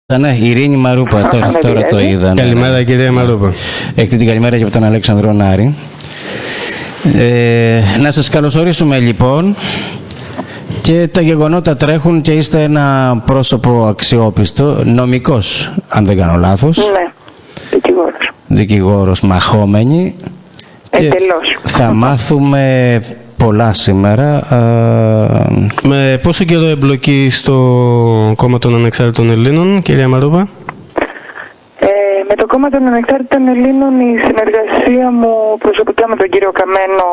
Ναι, Ειρήνη Μαρούπα, τώρα το είδα. Καλημέρα κυρία Μαρούπα. Έχετε την καλημέρα και από τον Αλέξανδρο Νάρη. Να σας καλωσορίσουμε λοιπόν. Και τα γεγονότα τρέχουν και είστε ένα πρόσωπο αξιόπιστο, νομικός, αν δεν κάνω λάθος. Ναι, δικηγόρος. Δικηγόρος, μαχόμενη. Εντελώς. Θα μάθουμε πολλά σήμερα. Με πόσο καιρό εμπλοκή στο κόμμα των Ανεξάρτητων Ελλήνων, κυρία Μαρούπα? Με το κόμμα των Ανεξάρτητων Ελλήνων η συνεργασία μου προσωπικά με τον κύριο Καμένο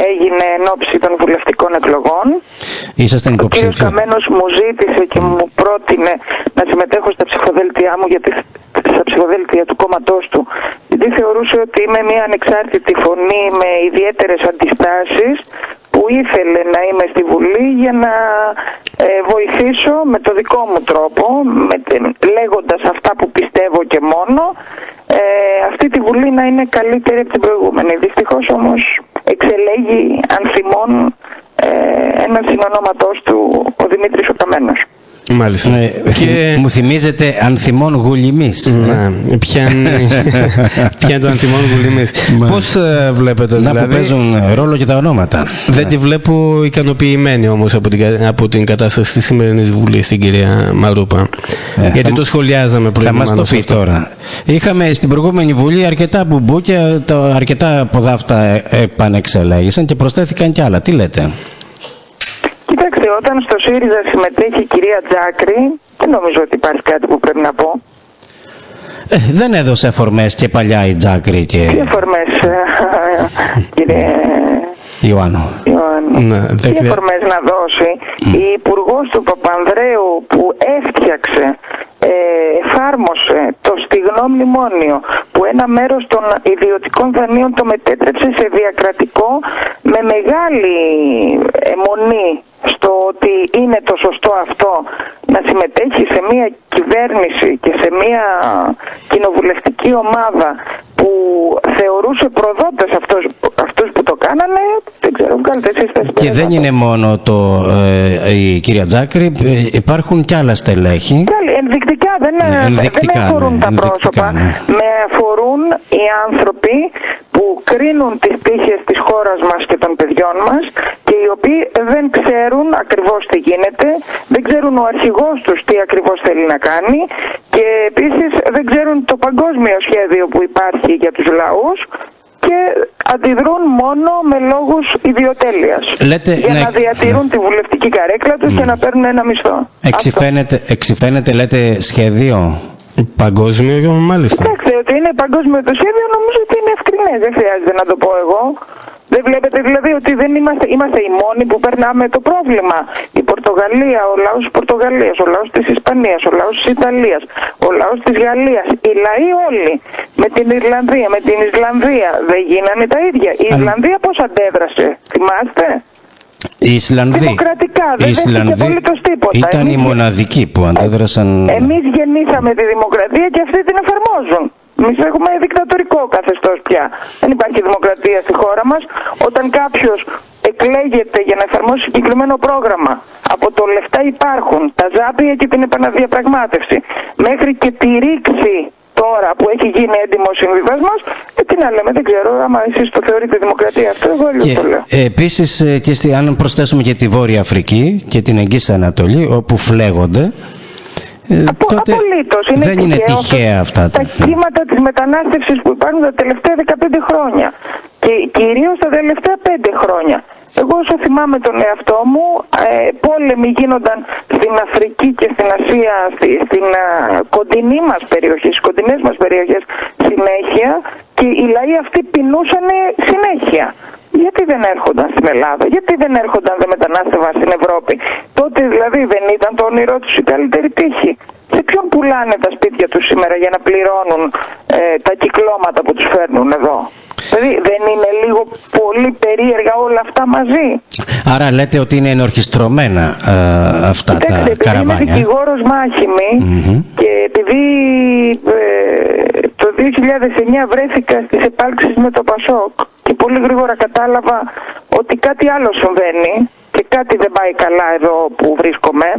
έγινε εν ώψη των βουλευτικών εκλογών. Ήσασταν υποψήφιο. Ο κύριος Καμένος μου ζήτησε και μου πρότεινε να συμμετέχω στα ψηφοδέλτια μου, στα ψηφοδέλτια του κόμματός του, γιατί θεωρούσε ότι είμαι μια ανεξάρτητη φωνή με ιδιαίτερες αντιστάσεις, που ήθελε να είμαι στη Βουλή για να βοηθήσω με το δικό μου τρόπο, λέγοντας αυτά που πιστεύω και μόνο, αυτή τη Βουλή να είναι καλύτερη από την προηγούμενη. Δυστυχώς όμως εξελέγει ανθιμών ένας συνονόματός του, ο Δημήτρης ο Καμένος. Μάλιστα. Και... Μου θυμίζετε ανθιμών γουλιμής. Ναι, ποια είναι το ανθιμών γουλιμής. Πώς βλέπετε δηλαδή? Να που παίζουν ρόλο και τα ονόματα. Δεν τη βλέπω ικανοποιημένη όμως από την κατάσταση της σημερινής Βουλής, την κυρία Μαρούπα. Γιατί το σχολιάζαμε προηγουμένως. Θα μας το πει τώρα. Είχαμε στην προηγούμενη Βουλή αρκετά μπουμπούκια, αρκετά ποδάφτα επανεξελέγησαν και προσθέθηκαν κι άλλα. Τι λέτε? Κοιτάξτε, όταν στο ΣΥΡΙΖΑ συμμετέχει η κυρία Τζάκρη, δεν νομίζω ότι υπάρχει κάτι που πρέπει να πω. Δεν έδωσε αφορμές και παλιά η Τζάκρη και... Τι αφορμές, κύριε Ιωάννου. Ναι, τι αφορμές να δώσει η υπουργός του Παπανδρέου που έφτιαξε, εφάρμοσε το στιγνό μνημόνιο, που ένα μέρος των ιδιωτικών δανείων το μετέτρεψε σε διακρατικό, με μεγάλη αιμονή στο ότι είναι το σωστό αυτό να συμμετέχει σε μια κυβέρνηση και σε μια κοινοβουλευτική ομάδα που θεωρούσε προδότες αυτούς που το κάνανε. Δεν ξέρω, βγάλετε εσείς τα συμπεράσματα. Και δεν είναι μόνο η κυρία Τζάκρη, υπάρχουν κι άλλα στελέχη. Ενδεικτικά δεν αφορούν τα πρόσωπα. Ναι. Με αφορούν οι άνθρωποι που κρίνουν τις τύχες της χώρας μας και των παιδιών μας και οι οποίοι δεν ξέρουν ακριβώς τι γίνεται, δεν ξέρουν ο αρχηγός τους τι ακριβώς θέλει να κάνει και επίσης δεν ξέρουν το παγκόσμιο σχέδιο που υπάρχει για τους λαούς και αντιδρούν μόνο με λόγους ιδιοτέλειας. Για να διατηρούν τη βουλευτική καρέκλα τους και να παίρνουν ένα μισθό. Εξηφαίνεται, λέτε, σχέδιο παγκόσμιο, μάλιστα. Κοιτάξτε, ότι είναι παγκόσμιο το σχέδιο, νομίζω ότι είναι ευκρινές. Δεν χρειάζεται να το πω εγώ. Δεν βλέπετε δηλαδή ότι δεν είμαστε οι μόνοι που περνάμε το πρόβλημα? Η Πορτογαλία, ο λαός της Πορτογαλίας, ο λαός της Ισπανίας, ο λαός της Ιταλίας, ο λαός της Γαλλίας, οι λαοί όλοι, με την Ιρλανδία, με την Ισλανδία, δεν γίνανε τα ίδια? Η Ισλανδία πώς αντέδρασε, θυμάστε? Οι Ισλανδοί, δημοκρατικά, δεν δέχτηκε απολύτως τίποτα. Ήταν οι μοναδικοί που αντέδρασαν. Εμείς γεννήσαμε τη δημοκρατία και αυτοί την εφαρμόζουν. Εμείς έχουμε δικτατορικό καθεστώς πια. Δεν υπάρχει δημοκρατία στη χώρα μας. Όταν κάποιος εκλέγεται για να εφαρμόσει συγκεκριμένο πρόγραμμα, από το λεφτά υπάρχουν, τα ζάπια και την επαναδιαπραγμάτευση, μέχρι και τη ρήξη τώρα που έχει γίνει έντιμος συμβιβασμός, τι να λέμε, δεν ξέρω, άμα εσείς το θεωρείτε δημοκρατία αυτό, εγώ αλλιώς το λέω. Επίσης, αν προσθέσουμε και τη Βόρεια Αφρική και την Εγγύη Ανατολή, όπου φλέγονται, τότε δεν είναι τυχαία αυτά. Τα κύματα της μετανάστευσης που υπάρχουν τα τελευταία 15 χρόνια και κυρίως τα τελευταία 5 χρόνια. Εγώ όσο θυμάμαι τον εαυτό μου, πόλεμοι γίνονταν στην Αφρική και στην Ασία, στην κοντινή μας περιοχή, στις κοντινές μας περιοχές συνέχεια, και οι λαοί αυτοί πεινούσαν συνέχεια. Γιατί δεν έρχονταν στην Ελλάδα, γιατί δεν έρχονταν, δεν μετανάστευαν στην Ευρώπη? Τότε δηλαδή δεν ήταν το όνειρό τους η καλύτερη τύχη? Σε ποιον πουλάνε τα σπίτια τους σήμερα για να πληρώνουν τα κυκλώματα που τους φέρνουν εδώ? Δηλαδή δεν είναι λίγο πολύ περίεργα όλα αυτά μαζί? Άρα λέτε ότι είναι ενορχιστρωμένα αυτά τα καραβάνια. Είμαι δικηγόρος μάχημη και επειδή το 2009 βρέθηκα στις επάλξεις με το Πασόκ και πολύ γρήγορα κατάλαβα ότι κάτι άλλο συμβαίνει και κάτι δεν πάει καλά εδώ που βρίσκομαι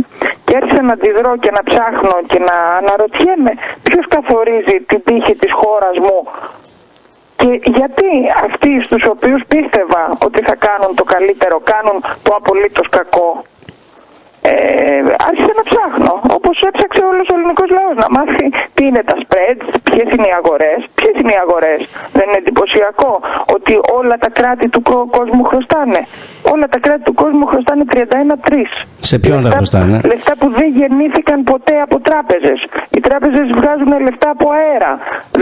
και άρχισα να αντιδρώ και να ψάχνω και να αναρωτιέμαι ποιος καθορίζει την τύχη της χώρας μου και γιατί αυτοί στους οποίους πίστευα ότι θα κάνουν το καλύτερο κάνουν το απολύτως κακό. Άρχισα να ψάχνω, όπως έψαξε όλος ο ελληνικός λαός, να μάθει τι είναι τα spreads, ποιες είναι οι αγορές. Ποιες είναι οι αγορές? Δεν είναι εντυπωσιακό ότι όλα τα κράτη του κόσμου χρωστάνε? Όλα τα κράτη του κόσμου χρωστάνε 31-3. Σε ποιον τα χρωστάνε? Λεφτά που δεν γεννήθηκαν ποτέ από τράπεζες. Οι τράπεζες βγάζουν λεφτά από αέρα.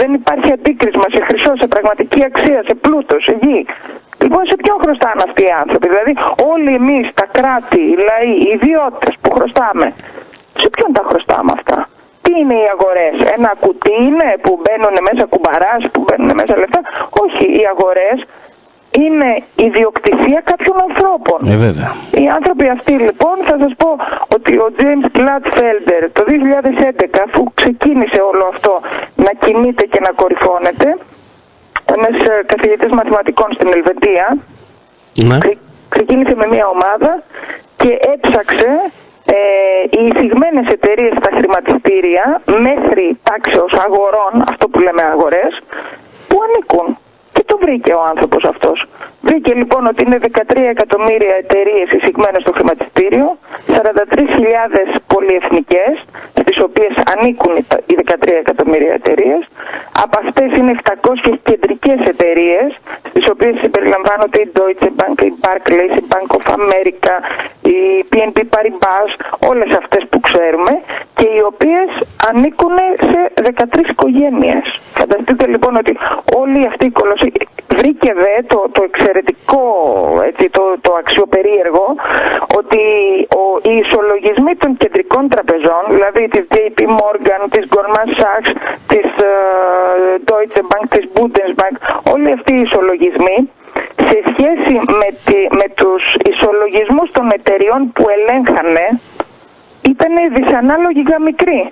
Δεν υπάρχει αντίκρισμα σε χρυσό, σε πραγματική αξία, σε πλούτο, σε γη. Λοιπόν, σε ποιον χρωστάνε αυτοί οι άνθρωποι? Δηλαδή, όλοι εμείς, τα κράτη, οι λαοί, οι ιδιώτες που χρωστάμε, σε ποιον τα χρωστάμε αυτά? Τι είναι οι αγορές? Ένα κουτί είναι που μπαίνουν μέσα κουμπαράς, που μπαίνουν μέσα λεφτά? Όχι, οι αγορές είναι ιδιοκτησία κάποιων ανθρώπων. Βέβαια. Οι άνθρωποι αυτοί, λοιπόν, θα σας πω ότι ο James Gladfelder το 2011, αφού ξεκίνησε όλο αυτό να κινείται και να κορυφώνεται, ένας καθηγητής μαθηματικών στην Ελβετία, ξεκίνησε με μια ομάδα και έψαξε οι εισηγμένες εταιρείες στα χρηματιστήρια μέχρι τάξεως αγορών, αυτό που λέμε αγορές, που ανήκουν. Και το βρήκε ο άνθρωπος αυτός. Βρήκε λοιπόν ότι είναι 13 εκατομμύρια εταιρείες εισηγμένες στο χρηματιστήριο, 43.000 πολυεθνικές, στις οποίες ανήκουν οι 13 εκατομμύρια εταιρείες. Από αυτές είναι 700 κεντρικές εταιρείες, στις οποίες συμπεριλαμβάνονται η Deutsche Bank, η Barclays, η Bank of America, η BNP Paribas, όλες αυτές που ξέρουμε, και οι οποίες ανήκουν σε 13 οικογένειες. Φανταστείτε λοιπόν ότι όλοι αυτοί οι κολοσσοί, βρήκε δε το εξαιρετικό, έτσι, το αξιοπερίεργο, ότι οι ισολογισμοί των κεντρικών τραπεζών, δηλαδή της JP Morgan, της Goldman Sachs, της Deutsche Bank, της Bundesbank, όλοι αυτοί οι ισολογισμοί σε σχέση με τους ισολογισμούς των εταιριών που ελέγχανε ήταν δυσανάλογα μικροί.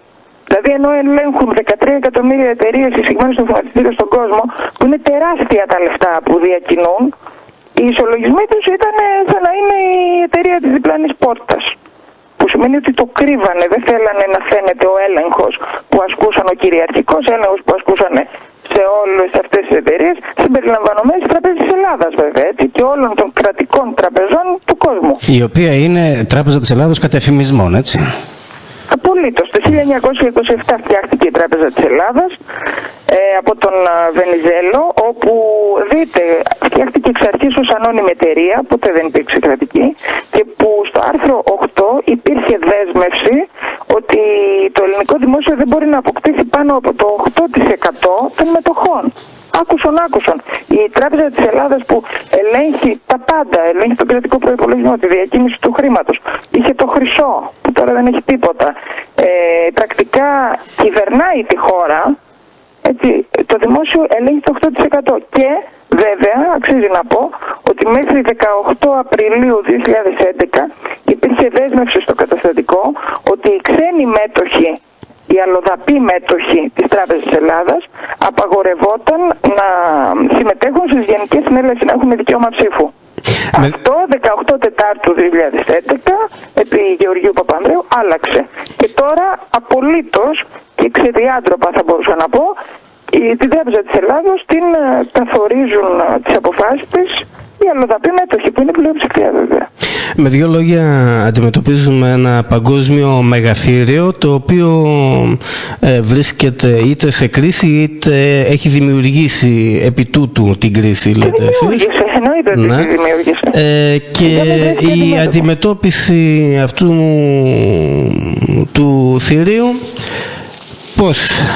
Δηλαδή, ενώ ελέγχουν 13 εκατομμύρια εταιρείες εισηγμένες στο χρηματιστήριο στον κόσμο, που είναι τεράστια τα λεφτά που διακινούν, οι ισολογισμοί τους ήταν σαν να είναι η εταιρεία της διπλανής πόρτας. Που σημαίνει ότι το κρύβανε, δεν θέλανε να φαίνεται ο έλεγχος που ασκούσαν, ο κυριαρχικός έλεγχος που ασκούσαν σε όλες αυτές τις εταιρείες, συμπεριλαμβανομένες της Τράπεζας της Ελλάδας, βέβαια, έτσι, και όλων των κρατικών τραπεζών του κόσμου. Η οποία είναι Τράπεζα της Ελλάδος κατ' εφημισμών, έτσι. Απολύτως. Το 1927 φτιάχτηκε η Τράπεζα της Ελλάδας από τον Βενιζέλο, όπου δείτε φτιάχτηκε εξ αρχής ως ανώνυμη εταιρεία, ποτέ δεν υπήρξε κρατική, και που στο άρθρο 8 υπήρχε δέσμευση ότι το ελληνικό δημόσιο δεν μπορεί να αποκτήσει πάνω από το 8% των μετοχών. Άκουσον. Η Τράπεζα της Ελλάδας που ελέγχει τα πάντα, ελέγχει τον κρατικό προϋπολογισμό, τη διακίνηση του χρήματος, είχε το χρυσό, που τώρα δεν έχει τίποτα, πρακτικά κυβερνάει τη χώρα, έτσι, το δημόσιο ελέγχει το 8%. Και βέβαια αξίζει να πω ότι μέχρι 18 Απριλίου 2011 υπήρχε δέσμευση στο καταστατικό ότι οι ξένοι μέτοχοι, οι αλλοδαποί μέτοχοι της Τράπεζας της Ελλάδας, απαγορευόταν να συμμετέχουν στις γενικές συνέλευσεις, να έχουν δικαίωμα ψήφου. Αυτό 18 Τετάρτου 2011 επί Γεωργίου Παπανδρέου άλλαξε. Και τώρα απολύτως και ξεδιάντροπα, θα μπορούσα να πω, την Τράπεζα της Ελλάδος την καθορίζουν τις αποφάσεις της οι αλλοδαποί μέτοχοι, που είναι πλειοψηφία βέβαια. Με δύο λόγια, αντιμετωπίζουμε ένα παγκόσμιο μεγαθύριο, το οποίο βρίσκεται είτε σε κρίση είτε έχει δημιουργήσει επί τούτου την κρίση, λέτε εσείς. Εννοείται ότι δημιούργησε. Και η αντιμετώπιση αυτού του θηρίου,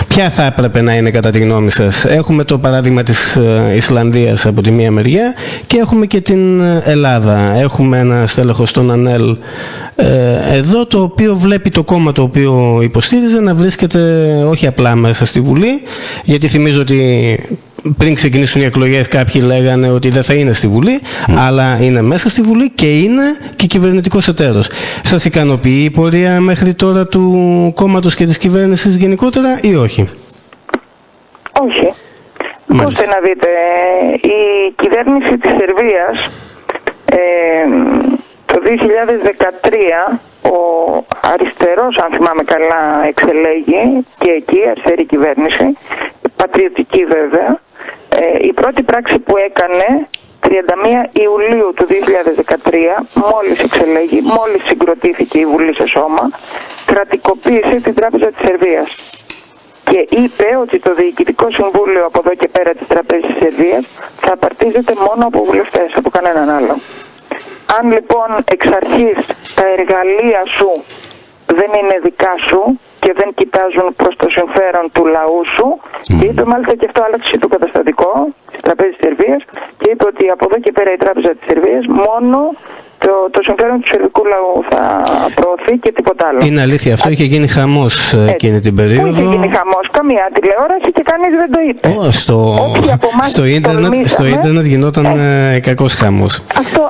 ποια θα έπρεπε να είναι κατά τη γνώμη σας? Έχουμε το παράδειγμα της Ισλανδίας από τη μία μεριά και έχουμε και την Ελλάδα. Έχουμε ένα στέλεχος των ΑΝΕΛ εδώ, το οποίο βλέπει το κόμμα το οποίο υποστήριζε να βρίσκεται όχι απλά μέσα στη Βουλή, γιατί θυμίζω ότι πριν ξεκινήσουν οι εκλογές κάποιοι λέγανε ότι δεν θα είναι στη Βουλή, αλλά είναι μέσα στη Βουλή και είναι και κυβερνητικός εταίρος. Σας ικανοποιεί η πορεία μέχρι τώρα του κόμματος και της κυβέρνησης γενικότερα ή όχι? Όχι. Ακούστε να δείτε, η κυβέρνηση της Σερβίας το 2013 ο αριστερός, αν θυμάμαι καλά, εξελέγει και εκεί, αριστερή κυβέρνηση, πατριωτική βέβαια. Η πρώτη πράξη που έκανε 31 Ιουλίου του 2013, μόλις εξελέγει, μόλις συγκροτήθηκε η Βουλή σε σώμα, κρατικοποίησε την Τράπεζα της Σερβίας και είπε ότι το Διοικητικό Συμβούλιο από εδώ και πέρα της Τραπέζης της Σερβίας θα απαρτίζεται μόνο από βουλευτές, από κανέναν άλλο. Αν λοιπόν εξ αρχής τα εργαλεία σου δεν είναι δικά σου και δεν κοιτάζουν προς το συμφέρον του λαού σου, και είπε μάλιστα και αυτό, άλλαξε το καταστατικό της Τραπέζης της Σερβίας και είπε ότι από εδώ και πέρα η Τράπεζα της Σερβίας μόνο το συμφέρον του σερβικού λαού θα προωθεί και τίποτα άλλο. Είναι αλήθεια αυτό, είχε γίνει χαμός εκείνη την περίοδο. Πού είχε γίνει χαμός? Καμία τηλεόραση και κανείς δεν το είπε. Στο ίντερνετ γινόταν κακός χαμός.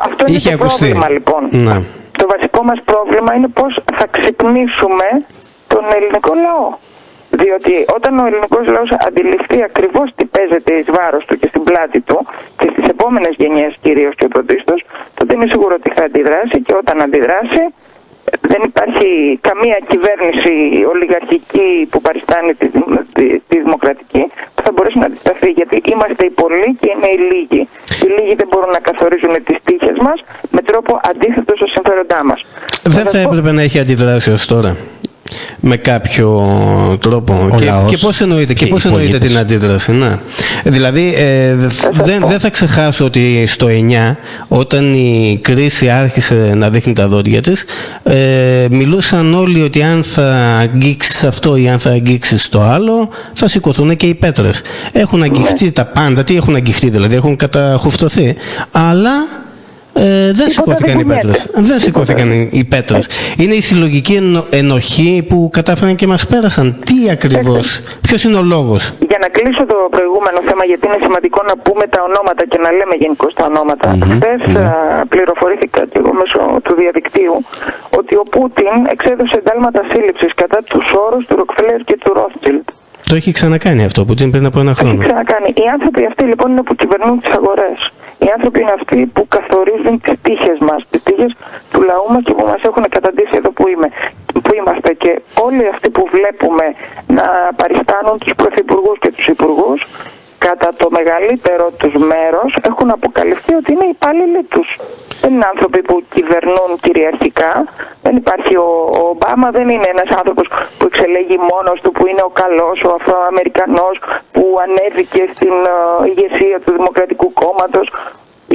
Αυτό είναι το πρόβλημα λοιπόν. Να. Το βασικό μας πρόβλημα είναι πώς θα ξυπνήσουμε τον ελληνικό λαό. Διότι όταν ο ελληνικός λαός αντιληφθεί ακριβώς τι παίζεται εις βάρος του και στην πλάτη του και στις επόμενες γενιές κυρίως και πρωτίστως, τότε είναι σίγουρο ότι θα αντιδράσει, και όταν αντιδράσει δεν υπάρχει καμία κυβέρνηση ολιγαρχική που παριστάνει τη δημοκρατική που θα μπορέσει να αντισταθεί, γιατί είμαστε οι πολλοί και είναι οι λίγοι. Οι λίγοι δεν μπορούν να καθορίζουν τις τύχες μας με τρόπο αντίθετο στα συμφέροντά μας. Δεν θα έπρεπε να έχει αντιδράσει ως τώρα με κάποιο τρόπο? Και πώς εννοείται την αντίδραση? Να. Δηλαδή δεν θα ξεχάσω ότι στο 9, όταν η κρίση άρχισε να δείχνει τα δόντια της, μιλούσαν όλοι ότι αν θα αγγίξεις αυτό ή αν θα αγγίξεις το άλλο θα σηκωθούν και οι πέτρες. Έχουν αγγιχτεί τα πάντα. Τι έχουν αγγιχτεί δηλαδή? Έχουν καταχουφτωθεί, αλλά δεν σηκώθηκαν οι πέτρες. Δεν σηκώθηκαν οι πέτρες. Είναι η συλλογική ενοχή που κατάφεραν και μας πέρασαν. Τι ακριβώς? Ποιος είναι ο λόγος? Για να κλείσω το προηγούμενο θέμα, γιατί είναι σημαντικό να πούμε τα ονόματα και να λέμε γενικώς τα ονόματα. Χθες πληροφορήθηκα και εγώ μέσω του διαδικτύου ότι ο Πούτιν εξέδωσε εντάλματα σύλληψης κατά τους όρους του Ροκφελέρ και του Ρόθστσιλντ. Το έχει ξανακάνει αυτό που πριν από ένα χρόνο. Το έχει ξανακάνει. Οι άνθρωποι αυτοί λοιπόν είναι που κυβερνούν τις αγορές. Οι άνθρωποι είναι αυτοί που καθορίζουν τις τύχες μας, τις τύχες του λαού μας και που μας έχουν καταντήσει εδώ που είμαστε. Και όλοι αυτοί που βλέπουμε να παριστάνουν τους πρωθυπουργούς και τους υπουργούς, κατά το μεγαλύτερο τους μέρος έχουν αποκαλυφθεί ότι είναι υπάλληλοι τους. Δεν είναι άνθρωποι που κυβερνούν κυριαρχικά. Δεν υπάρχει ο Ομπάμα, δεν είναι ένας άνθρωπος που εξελέγει μόνος του, που είναι ο καλός, ο Αφροαμερικανός που ανέβηκε στην ηγεσία του Δημοκρατικού Κόμματος,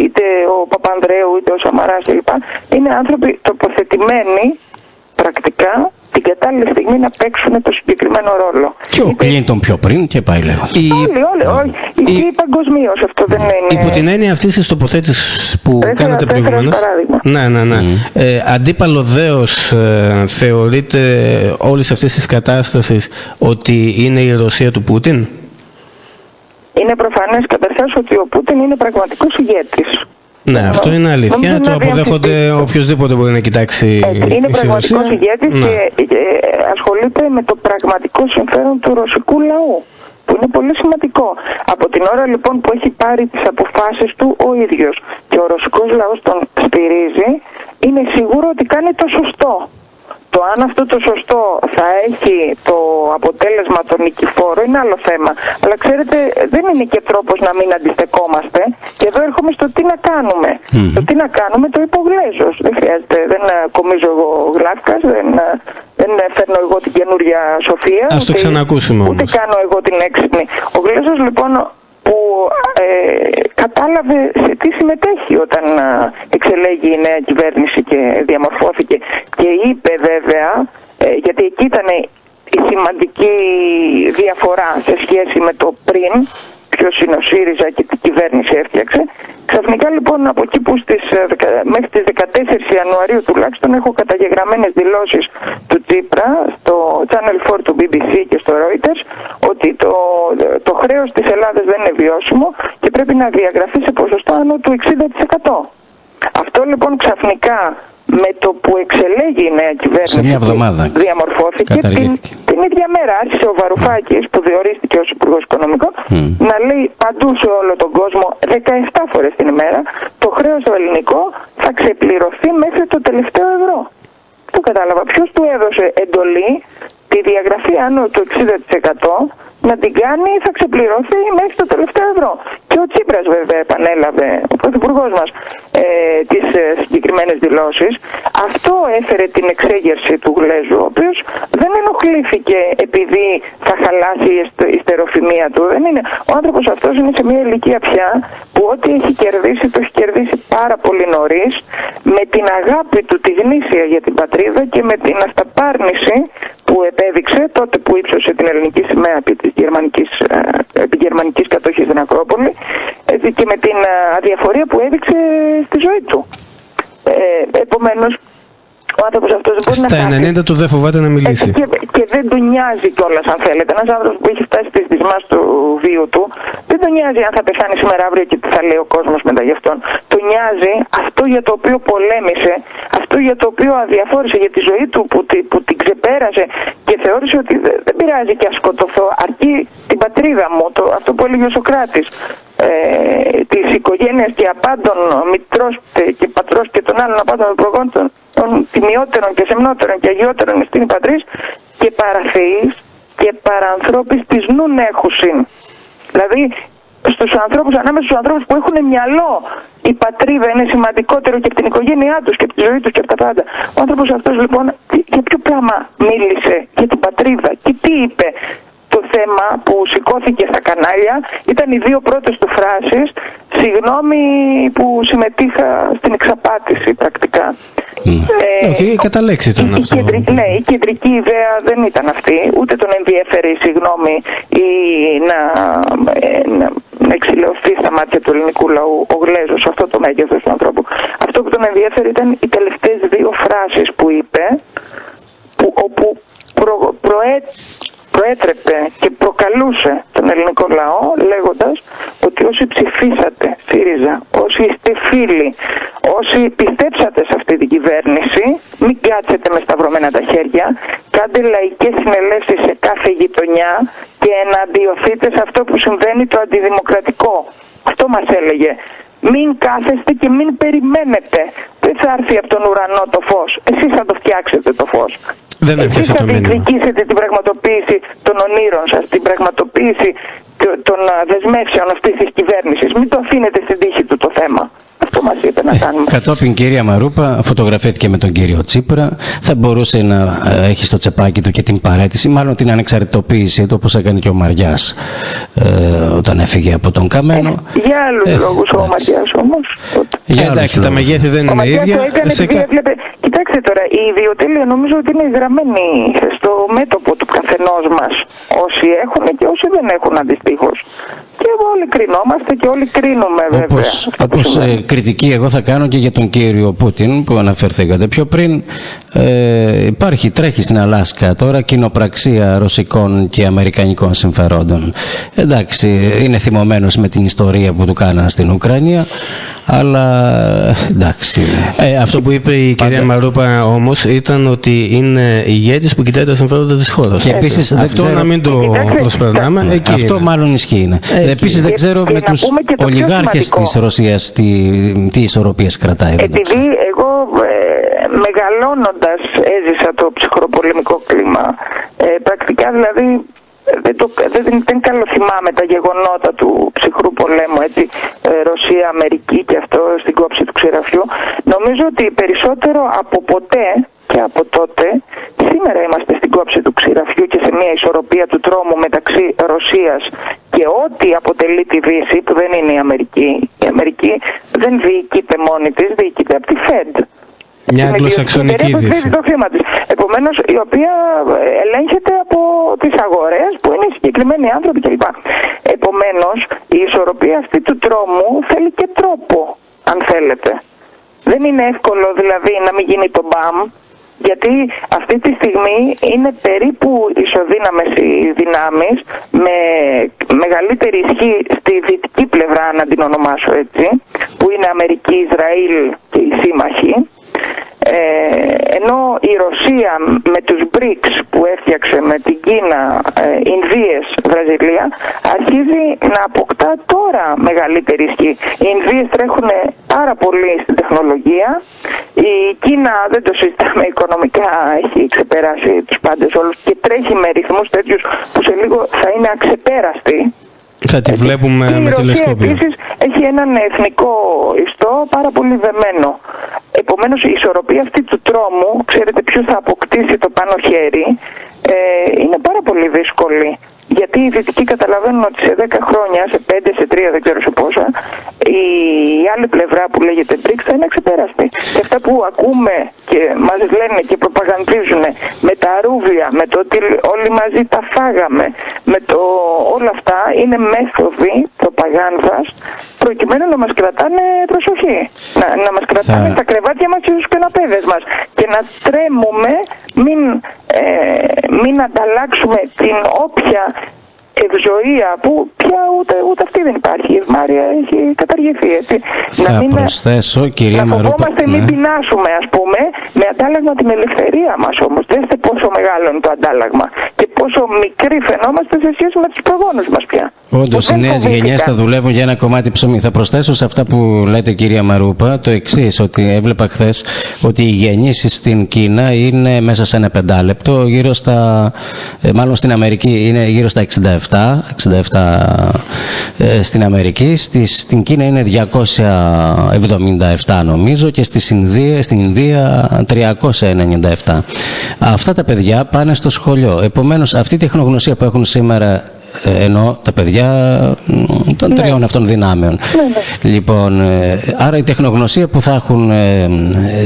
είτε ο Παπανδρέου είτε ο Σαμαράς κλπ. Είναι άνθρωποι τοποθετημένοι πρακτικά την κατάλληλη στιγμή να παίξουν το συγκεκριμένο ρόλο. Και ο Κλίντον πιο πριν και πάει λέγοντας. Όλοι. Ισχύει παγκοσμίως, αυτό δεν είναι. Υπό την έννοια αυτής της τοποθέτησης που κάνατε προηγουμένως. Ναι. Αντίπαλο δέος θεωρείτε όλης αυτής της κατάστασης ότι είναι η Ρωσία του Πούτιν? Είναι προφανές καταρχάς ότι ο Πούτιν είναι πραγματικός ηγέτης. Ναι, αυτό είναι αλήθεια. Το αποδέχονται οποιοδήποτε μπορεί να κοιτάξει. Είναι πραγματικός ηγέτης και ασχολείται με το πραγματικό συμφέρον του ρωσικού λαού, που είναι πολύ σημαντικό. Από την ώρα λοιπόν που έχει πάρει τις αποφάσεις του ο ίδιος και ο ρωσικός λαός τον στηρίζει, είναι σίγουρο ότι κάνει το σωστό. Το αν αυτό το σωστό θα έχει το αποτέλεσμα το νικηφόρο είναι άλλο θέμα. Αλλά ξέρετε, δεν είναι και τρόπος να μην αντιστεκόμαστε. Και εδώ έρχομαι στο τι να κάνουμε. Το τι να κάνουμε το είπε ο Γλέζος. Δεν χρειάζεται, δεν κομίζω εγώ γλάφκας, δεν φέρνω εγώ την καινούρια σοφία. Ας το ξανακούσουμε όμως. Ούτε κάνω εγώ την έξυπνη. Ο Γλέζος λοιπόν που κατάλαβε σε τι συμμετέχει όταν εξελέγει η νέα κυβέρνηση και διαμορφώθηκε, και είπε βέβαια, γιατί εκεί ήταν η σημαντική διαφορά σε σχέση με το πριν, ποιος είναι ο ΣΥΡΙΖΑ και τι κυβέρνηση έφτιαξε. Ξαφνικά λοιπόν από εκεί που μέχρι τις 14 Ιανουαρίου τουλάχιστον έχω καταγεγραμμένες δηλώσεις του Τσίπρα στο Channel 4 του BBC και στο Reuters ότι το χρέος της Ελλάδας δεν είναι βιώσιμο και πρέπει να διαγραφεί σε ποσοστό άνω του 60%. Αυτό λοιπόν ξαφνικά με το που εξελέγει η νέα κυβέρνηση, σε μια εβδομάδα διαμορφώθηκε, την ίδια μέρα άρχισε ο Βαρουφάκης, που διορίστηκε ως Υπουργός Οικονομικών, να λέει παντού σε όλο τον κόσμο 17 φορές την ημέρα το χρέος το ελληνικό θα ξεπληρωθεί μέχρι το τελευταίο ευρώ. Το κατάλαβα. Ποιος του έδωσε εντολή τη διαγραφή άνω του 60% να την κάνει, θα ξεπληρωθεί μέχρι το τελευταίο ευρώ. Και ο Τσίπρας βέβαια επανέλαβε, ο πρωθυπουργός μας, τις συγκεκριμένες δηλώσεις. Αυτό έφερε την εξέγερση του Γλέζου, ο οποίος δεν ενοχλήθηκε επειδή θα χαλάσει η στεροφημία του. Δεν είναι. Ο άνθρωπος αυτός είναι σε μια ηλικία πια που ό,τι έχει κερδίσει το έχει κερδίσει πάρα πολύ νωρίς, με την αγάπη του τη γνήσια για την πατρίδα και με την αυταπάρνηση που επέδειξε τότε που ύψωσε την ελληνική σημαία επί της γερμανικής κατοχής στην Ακρόπολη, και με την αδιαφορία που έδειξε στη ζωή του. Επομένως, ο άνθρωπος αυτός δεν μπορεί στα 90 του δεν φοβάται να μιλήσει. Και δεν του νοιάζει κιόλας, αν θέλετε. Ένας άνθρωπος που έχει φτάσει στις δυσμάς του βίου του, δεν του νοιάζει αν θα πεθάνει σήμερα αύριο και τι θα λέει ο κόσμος μετά γι' αυτόν. Του νοιάζει αυτό για το οποίο πολέμησε, αυτό για το οποίο αδιαφόρησε, για τη ζωή του που την ξεπέρασε και θεώρησε ότι δεν πειράζει και ας σκοτωθώ, αρκεί την πατρίδα μου, αυτό που έλεγε ο Σωκράτης. Της οικογένειας και απάντων μητρός και πατρός και των άλλων απάντων προγόνων των τιμιότερων και σεμνότερων και αγιότερων στην πατρίς και παραθεής και παρανθρώπης της νουν έχουσιν. Δηλαδή στους ανθρώπους, ανάμεσα στους ανθρώπους που έχουν μυαλό, η πατρίδα είναι σημαντικότερο και από την οικογένειά τους και από τη ζωή τους και από τα πάντα. Ο άνθρωπος αυτός λοιπόν για ποιο πράγμα μίλησε? Για την πατρίδα. Και τι είπε? Το θέμα που σηκώθηκε στα κανάλια ήταν οι δύο πρώτες του φράσεις, συγγνώμη που συμμετείχα στην εξαπάτηση πρακτικά. Όχι, κατά λέξη ήταν αυτό. Ναι, η κεντρική ιδέα δεν ήταν αυτή, ούτε τον ενδιέφερε η συγγνώμη ή να εξηλαιωθεί στα μάτια του ελληνικού λαού ο Γλέζος, αυτό το μέγεθος του ανθρώπου. Αυτό που τον ενδιέφερε ήταν οι τελευταίες δύο φράσεις που είπε, όπου προέτρεπε και προκαλούσε τον ελληνικό λαό λέγοντας ότι όσοι ψηφίσατε ΣΥΡΙΖΑ, όσοι είστε φίλοι, όσοι πιστέψατε σε αυτή την κυβέρνηση, μην κάτσετε με σταυρωμένα τα χέρια, κάντε λαϊκές συνελεύσεις σε κάθε γειτονιά και εναντιωθείτε σε αυτό που συμβαίνει το αντιδημοκρατικό. Αυτό μας έλεγε. Μην κάθεστε και μην περιμένετε. Δεν θα έρθει από τον ουρανό το φως. Εσείς θα το φτιάξετε το φως. Εσείς θα διεκδικήσετε την πραγματοποίηση των ονείρων σας, την πραγματοποίηση των δεσμεύσεων αυτής της κυβέρνησης. Μην το αφήνετε στην τύχη του το θέμα. Αυτό μας είπε να κάνουμε. Κατόπιν κυρία Μαρούπα φωτογραφήθηκε με τον κύριο Τσίπρα. Θα μπορούσε να έχει στο τσεπάκι του και την παραίτηση, μάλλον την ανεξαρτητοποίηση του, όπως έκανε και ο Μαριάς όταν έφυγε από τον Καμένο. Για άλλους λόγους ο Μαριάς όμως. Εντάξει, τα μεγέθη δεν είναι ίδια. Κοιτάξτε τώρα, η ιδιοτέλεια νομίζω ότι είναι γραμμένη στο μέτωπο του καθενός μας. Όσοι έχουν και όσοι δεν έχουν αντιστοίχως. Και όλοι κρινόμαστε και όλοι κρίνουμε βέβαια. Όπως κριτική εγώ θα κάνω και για τον κύριο Πούτιν που αναφερθήκατε πιο πριν. Τρέχει στην Αλάσκα τώρα κοινοπραξία ρωσικών και αμερικανικών συμφερόντων. Εντάξει, είναι θυμωμένος με την ιστορία που του κάναν στην Ουκρανία, αλλά εντάξει. Αυτό που είπε η κυρία Μαρούπα όμως ήταν ότι είναι ηγέτης που κοιτάει τα συμφέροντα της χώρας. Και επίσης αυτό να μην το προσπερνάμε. Αυτό μάλλον ισχύει. Επίσης δεν ξέρω με τους ολιγάρχες της Ρωσίας τι ισορροπίες κρατάει. Επειδή εγώ μεγαλώνοντας έζησα το ψυχροπολεμικό κλίμα, πρακτικά δηλαδή δεν καλοθυμάμαι τα γεγονότα του ψυχρού πολέμου, έτσι, Ρωσία-Αμερική και αυτό στην κόψη του ξηραφιού. Νομίζω ότι περισσότερο από ποτέ και από τότε, σήμερα είμαστε στην κόψη του ξηραφιού και σε μια ισορροπία του τρόμου μεταξύ Ρωσίας και ό,τι αποτελεί τη Δύση, που δεν είναι η Αμερική. Η Αμερική δεν διοικείται μόνη της, διοικείται από τη Fed. Μια αγγλοσαξονική Δύση. Επομένως, η οποία ελέγχεται από τις αγορές που είναι οι συγκεκριμένοι άνθρωποι κλπ. Επομένως, η ισορροπία αυτή του τρόμου θέλει και τρόπο, αν θέλετε. Δεν είναι εύκολο δηλαδή να μην γίνει το μπαμ, γιατί αυτή τη στιγμή είναι περίπου ισοδύναμες οι δυνάμεις, με μεγαλύτερη ισχύ στη δυτική πλευρά, να την ονομάσω έτσι, που είναι Αμερική, Ισραήλ και οι σύμμαχοι. ενώ η Ρωσία με τους BRICS που έφτιαξε με την Κίνα, Ινδίες, Βραζιλία, αρχίζει να αποκτά τώρα μεγαλύτερη ισχύ. Οι Ινδίες τρέχουν πάρα πολύ στην τεχνολογία, η Κίνα δεν το συζητάμε, οικονομικά έχει ξεπεράσει τους πάντες όλους και τρέχει με ρυθμούς τέτοιους που σε λίγο θα είναι αξεπέραστη. Θα τη βλέπουμε με τηλεσκόπιο. Επίσης έχει έναν εθνικό ιστό πάρα πολύ δεμένο. Επομένως η ισορροπία αυτή του τρόμου, ξέρετε ποιος θα αποκτήσει το πάνω χέρι, είναι πάρα πολύ δύσκολη. Γιατί οι Δυτικοί καταλαβαίνουν ότι σε 10 χρόνια, σε 5, σε 3, δεν ξέρω σε πόσα, η άλλη πλευρά που λέγεται BRICS θα είναι αξεπέραστη. Και αυτά που ακούμε και μας λένε και προπαγανδίζουν με τα ρούβλια, με το ότι όλοι μαζί τα φάγαμε, με το όλα αυτά είναι μέθοδοι προπαγάνδας προκειμένου να μας κρατάνε προσοχή. Να μας κρατάνε στα κρεβάτια μας και στους καναπέδες μας. Και να τρέμουμε μην ανταλλάξουμε την όποια ευζοία που πια ούτε αυτή δεν υπάρχει. Η ευμάρεια έχει καταργηθεί. Έτσι. Θα προσθέσω, κυρία Μαρούπα. Να φοβόμαστε μην πεινάσουμε, ας πούμε, με αντάλλαγμα την ελευθερία μας όμως. Δέστε πόσο μεγάλο είναι το αντάλλαγμα και πόσο μικροί φαινόμαστε σε σχέση με τους προγόνους μας πια. Όντως, οι νέες γενιές θα δουλεύουν για ένα κομμάτι ψωμί. Θα προσθέσω σε αυτά που λέτε, κυρία Μαρούπα, το εξής, ότι έβλεπα χθες ότι οι γεννήσεις στην Κίνα είναι μέσα σε ένα 5 λεπτό, γύρω στα, μάλλον στην Αμερική είναι γύρω στα 67 στην Αμερική, στην Κίνα είναι 277 νομίζω και στην Ινδία 397. Αυτά τα παιδιά πάνε στο σχολείο. Επομένως, αυτή η τεχνογνωσία που έχουν σήμερα, ενώ τα παιδιά των τριών αυτών δυνάμεων. Λοιπόν, άρα η τεχνογνωσία που θα έχουν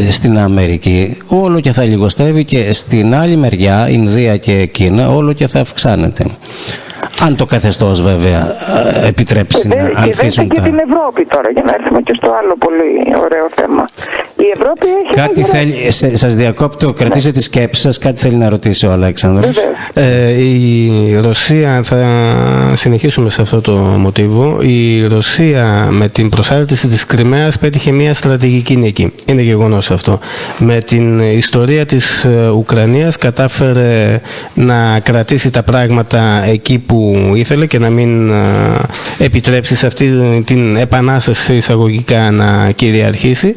στην Αμερική όλο και θα λιγοστεύει και στην άλλη μεριά, Ινδία και Κίνα, όλο και θα αυξάνεται. Αν το καθεστώς βέβαια επιτρέψει να ανθίσουν και την Ευρώπη τώρα, για να έρθουμε και στο άλλο πολύ ωραίο θέμα. Η Ευρώπη έχει... Κάτι θέλει, σας διακόπτω, κρατήστε τη σκέψη σας, κάτι θέλει να ρωτήσει ο Αλέξανδρος. Η Ρωσία, θα συνεχίσουμε σε αυτό το μοτίβο, η Ρωσία με την προσάρτηση της Κριμαίας πέτυχε μια στρατηγική νίκη. Είναι γεγονός αυτό. Με την ιστορία της Ουκρανίας κατάφερε να κρατήσει τα πράγματα εκεί που ήθελε και να μην επιτρέψει σε αυτή την επανάσταση εισαγωγικά να κυριαρχήσει.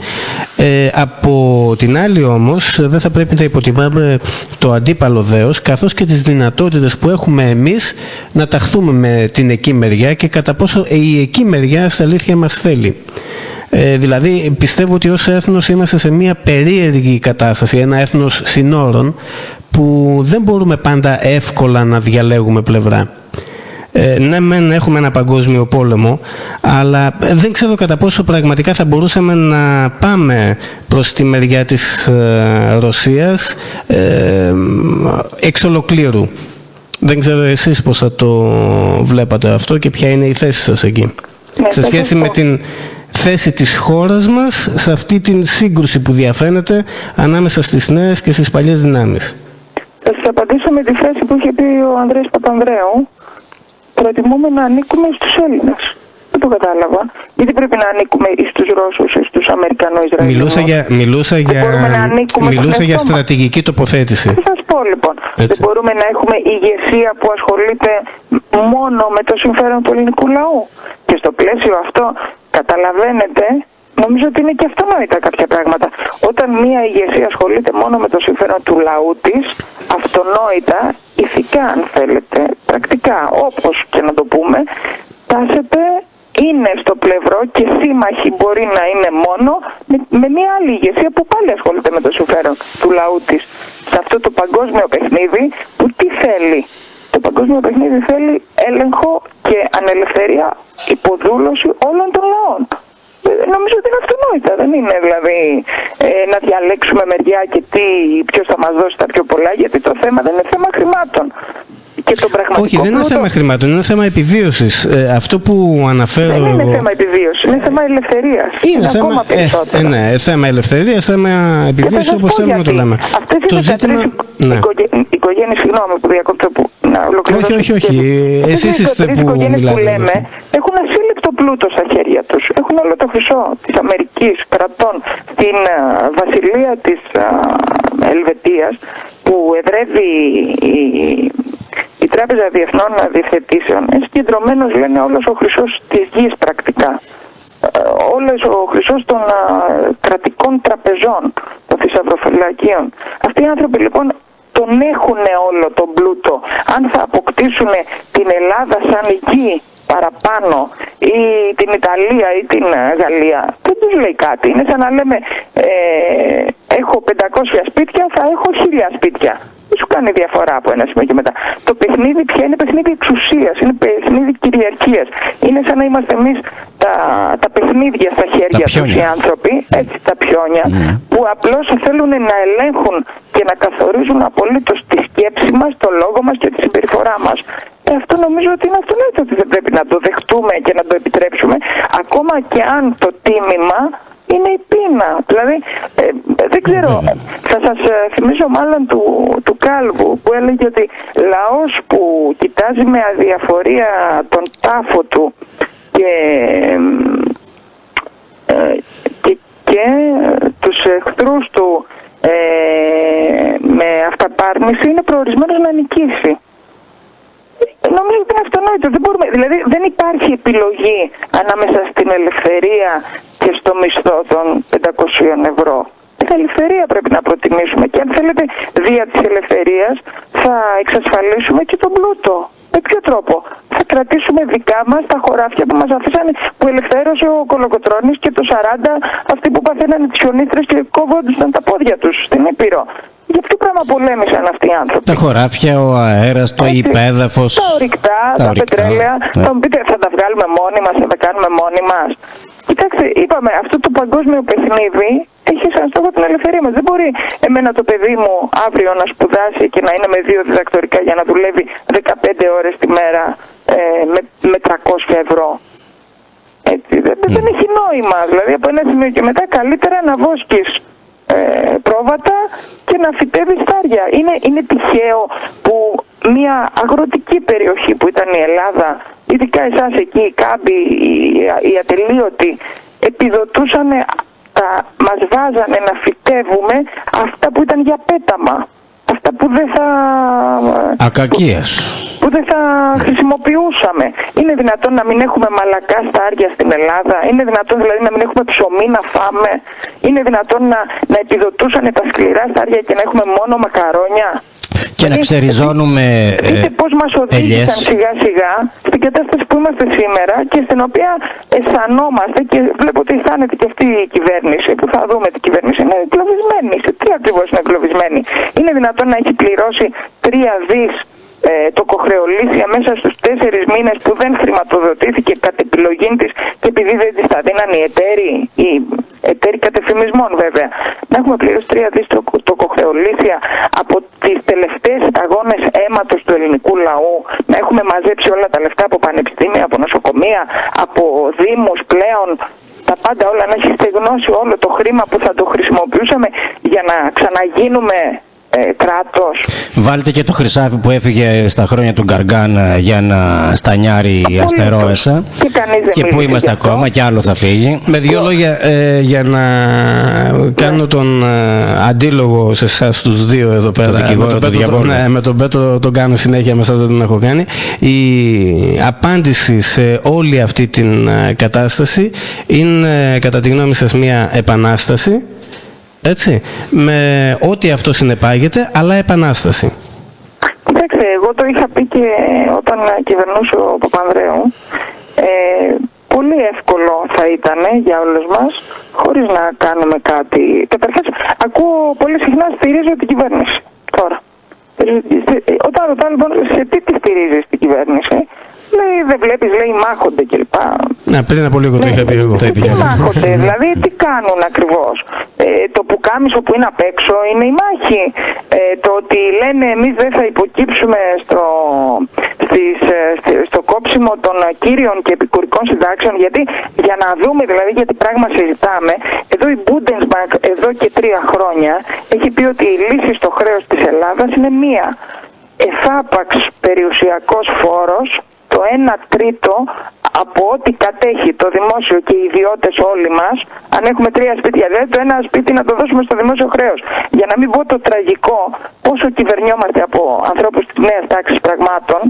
Από την άλλη όμως δεν θα πρέπει να υποτιμάμε το αντίπαλο δέος, καθώς και τις δυνατότητες που έχουμε εμείς να ταχθούμε με την εκεί μεριά και κατά πόσο η εκεί μεριά στα αλήθεια μας θέλει. Δηλαδή πιστεύω ότι ως έθνος είμαστε σε μια περίεργη κατάσταση, ένα έθνος συνόρων που δεν μπορούμε πάντα εύκολα να διαλέγουμε πλευρά. Ναι, μεν έχουμε ένα παγκόσμιο πόλεμο, αλλά δεν ξέρω κατά πόσο πραγματικά θα μπορούσαμε να πάμε προς τη μεριά της Ρωσίας εξ ολοκλήρου. Δεν ξέρω εσείς πώς θα το βλέπατε αυτό και ποια είναι η θέση σας εκεί. Σε σχέση με την θέση της χώρας μας σε αυτή την σύγκρουση που διαφαίνεται ανάμεσα στις νέες και στις παλιές δυνάμεις. Θα σας απαντήσω με τη φράση που είχε πει ο Ανδρέας Παπανδρέου. Προτιμούμε να ανήκουμε στους Έλληνες. Δεν το κατάλαβα. Γιατί πρέπει να ανήκουμε στους Ρώσους ή στους Αμερικανούς-Ισραηλινούς. Μιλούσα για στρατηγική τοποθέτηση. Θα σας πω λοιπόν. Έτσι. Δεν μπορούμε να έχουμε ηγεσία που ασχολείται μόνο με το συμφέρον του ελληνικού λαού. Και στο πλαίσιο αυτό καταλαβαίνετε, νομίζω ότι είναι και αυτονόητα κάποια πράγματα. Όταν μια ηγεσία ασχολείται μόνο με το συμφέρον του λαού της, αυτονόητα, ηθικά αν θέλετε, πρακτικά, όπως και να το πούμε, τάσεται, είναι στο πλευρό και σύμμαχοι μπορεί να είναι μόνο με μια άλλη ηγεσία που πάλι ασχολείται με το συμφέρον του λαού της. Σε αυτό το παγκόσμιο παιχνίδι που τι θέλει? Το παγκόσμιο παιχνίδι θέλει έλεγχο και ανελευθερία, υποδούλωση όλων των λαών. Νομίζω ότι είναι αυτονόητα, δεν είναι δηλαδή να διαλέξουμε μεριά και ποιος θα μας δώσει τα πιο πολλά, γιατί το θέμα δεν είναι θέμα χρημάτων. Και το όχι, δεν είναι θέμα χρημάτων, είναι θέμα επιβίωσης. Αυτό που αναφέρω... Δεν είναι θέμα επιβίωσης, είναι θέμα ελευθερίας. Είναι θέμα, ακόμα περισσότερο. Ναι, θέμα ελευθερίας, θέμα επιβίωσης, όπως θέλουμε να το λέμε. Αυτές είναι ζήτημα... οικογένειες, συγγνώμη που διακόπτω, που να ολοκληρώσω. Όχι, εσείς είστε που μιλάτε. Που λέμε, έχουν ασύλληπτο το πλούτο στα χέρια τους. Έχουν όλο το χρυσό της Αμερικής κρατών στην βασιλεία της Ελβετίας, που εδρεύει η Τράπεζα Διεθνών Διευθετήσεων. Είναι συγκεντρωμένος, λένε, όλος ο χρυσός της γης πρακτικά. Όλος ο χρυσός των κρατικών τραπεζών, των θησαυροφυλακίων. Αυτοί οι άνθρωποι λοιπόν τον έχουν όλο τον πλούτο. Αν θα αποκτήσουν την Ελλάδα σαν γη παραπάνω, ή την Ιταλία ή την Γαλλία, δεν τους λέει κάτι. Είναι σαν να λέμε έχω 500 σπίτια, θα έχω 1000 σπίτια. Δεν σου κάνει διαφορά από ένα σημείο και μετά. Το παιχνίδι πια είναι παιχνίδι εξουσίας, είναι παιχνίδι κυριαρχίας. Είναι σαν να είμαστε εμείς τα παιχνίδια στα χέρια τους οι άνθρωποι, έτσι, τα πιόνια, που απλώς θέλουν να ελέγχουν και να καθορίζουν απολύτως τη σκέψη μας, το λόγο μας και τη συμπεριφορά μας. Αυτό νομίζω ότι είναι αυτονόητο ότι δεν πρέπει να το δεχτούμε και να το επιτρέψουμε, ακόμα και αν το τίμημα είναι η πείνα. Δηλαδή, δεν ξέρω, θα σας θυμίσω μάλλον του Κάλβου, που έλεγε ότι λαός που κοιτάζει με αδιαφορία τον τάφο του και τους εχθρούς του με αυταπάρνηση είναι προορισμένος να νικήσει. Νομίζω ότι είναι αυτονόητο. Δηλαδή δεν υπάρχει επιλογή ανάμεσα στην ελευθερία και στο μισθό των 500 ευρώ. Την ελευθερία πρέπει να προτιμήσουμε, και αν θέλετε δια της ελευθερίας θα εξασφαλίσουμε και τον πλούτο. Με ποιο τρόπο? Θα κρατήσουμε δικά μας τα χωράφια που μας αφήσανε, που ελευθέρωσε ο Κολοκοτρώνης και το 40, αυτοί που παθαίνανε τις χιονίστρες και κόβονταν τα πόδια τους στην Ήπειρο. Για ποιο πράγμα πολέμησαν αυτοί οι άνθρωποι? Τα χωράφια, ο αέρας, το υπέδαφος, τα ορυκτά, τα πετρέλαια. Θα μου πείτε, θα τα βγάλουμε μόνοι μας, θα τα κάνουμε μόνοι μας? Κοιτάξτε, είπαμε, αυτό το παγκόσμιο παιχνίδι έχει σαν στόχο την ελευθερία μας. Δεν μπορεί εμένα το παιδί μου αύριο να σπουδάσει και να είναι με 2 διδακτορικά για να δουλεύει 15 ώρες τη μέρα με 300 ευρώ. Έτσι, δεν έχει νόημα. Δηλαδή από ένα σημείο και μετά καλύτερα να βόσκεις πρόβατα και να φυτεύεις στάρια. Είναι τυχαίο που μια αγροτική περιοχή που ήταν η Ελλάδα, ειδικά εσάς εκεί, οι κάμποι, οι ατελείωτοι, επιδοτούσαν, μας βάζανε να φυτεύουμε αυτά που ήταν για πέταμα. Αυτά που δεν θα... Ακακίας. Που δεν θα χρησιμοποιούσαμε. Είναι δυνατόν να μην έχουμε μαλακά στάρια στην Ελλάδα? Είναι δυνατόν δηλαδή να μην έχουμε ψωμί να φάμε? Είναι δυνατόν να επιδοτούσαν τα σκληρά στάρια και να έχουμε μόνο μακαρόνια? Και να ξεριζώνουμε δείτε πώς μας οδήγησαν σιγά σιγά στην κατάσταση που είμαστε σήμερα και στην οποία αισθανόμαστε, και βλέπω ότι αισθάνεται και αυτή η κυβέρνηση, που θα δούμε την κυβέρνηση, είναι εγκλωβισμένη. Σε τι ακριβώς είναι εγκλωβισμένη? Είναι δυνατόν να έχει πληρώσει 3 δις το κοχρεολύθια μέσα στους 4 μήνες που δεν χρηματοδοτήθηκε κατ' επιλογή της, και επειδή δεν της τα δίναν οι εταίροι κατεφημισμών βέβαια, να έχουμε πληρώσει 3 δις το κοχρεολύθια από τις τελευταίες αγώνες αίματος του ελληνικού λαού, να έχουμε μαζέψει όλα τα λεφτά από πανεπιστήμια, από νοσοκομεία, από δήμους πλέον, τα πάντα όλα, να έχει στεγνώσει όλο το χρήμα που θα το χρησιμοποιούσαμε για να ξαναγίνουμε κράτος. Βάλτε και το Χρυσάφι που έφυγε στα χρόνια του Γκαργκάν για να στανιάρει η Αστερόεσα, και που είμαστε ακόμα, και άλλο θα φύγει. Με 2 λόγια για να κάνω τον αντίλογο σε εσάς τους 2 εδώ πέρα. Με τον Πέτρο τον κάνω συνέχεια, με εσάς δεν τον έχω κάνει. Η απάντηση σε όλη αυτή την κατάσταση είναι κατά τη γνώμη σας μια επανάσταση, έτσι, με ό,τι αυτό συνεπάγεται, αλλά επανάσταση. Κοιτάξτε, εγώ το είχα πει και όταν κυβερνούσε ο Παπανδρέου. Πολύ εύκολο θα ήταν για όλους μας, χωρίς να κάνουμε κάτι. Καταρχάς, ακούω πολύ συχνά στηρίζω την κυβέρνηση τώρα. Όταν ρωτάω λοιπόν σε τι τη στηρίζεις την κυβέρνηση, λέει δεν βλέπεις, λέει μάχονται κλπ. Πριν από λίγο το είχα πει εγώ. Τι μάχονται, δηλαδή τι κάνουν ακριβώς? Το πουκάμισο που είναι απ' έξω είναι η μάχη. Το ότι λένε εμείς δεν θα υποκύψουμε στο κόψιμο των κύριων και επικουρικών συντάξεων, γιατί για να δούμε δηλαδή για τι πράγμα συζητάμε, εδώ η Bundesbank εδώ και 3 χρόνια έχει πει ότι η λύση στο χρέος της Ελλάδας είναι μία. εφάπαξ περιουσιακός φόρος, το 1/3 από ό,τι κατέχει το δημόσιο και οι ιδιώτες όλοι μας, αν έχουμε 3 σπίτια, δηλαδή το ένα σπίτι να το δώσουμε στο δημόσιο χρέος. Για να μην πω το τραγικό, πόσο κυβερνιόμαστε από ανθρώπους της νέας τάξης πραγμάτων.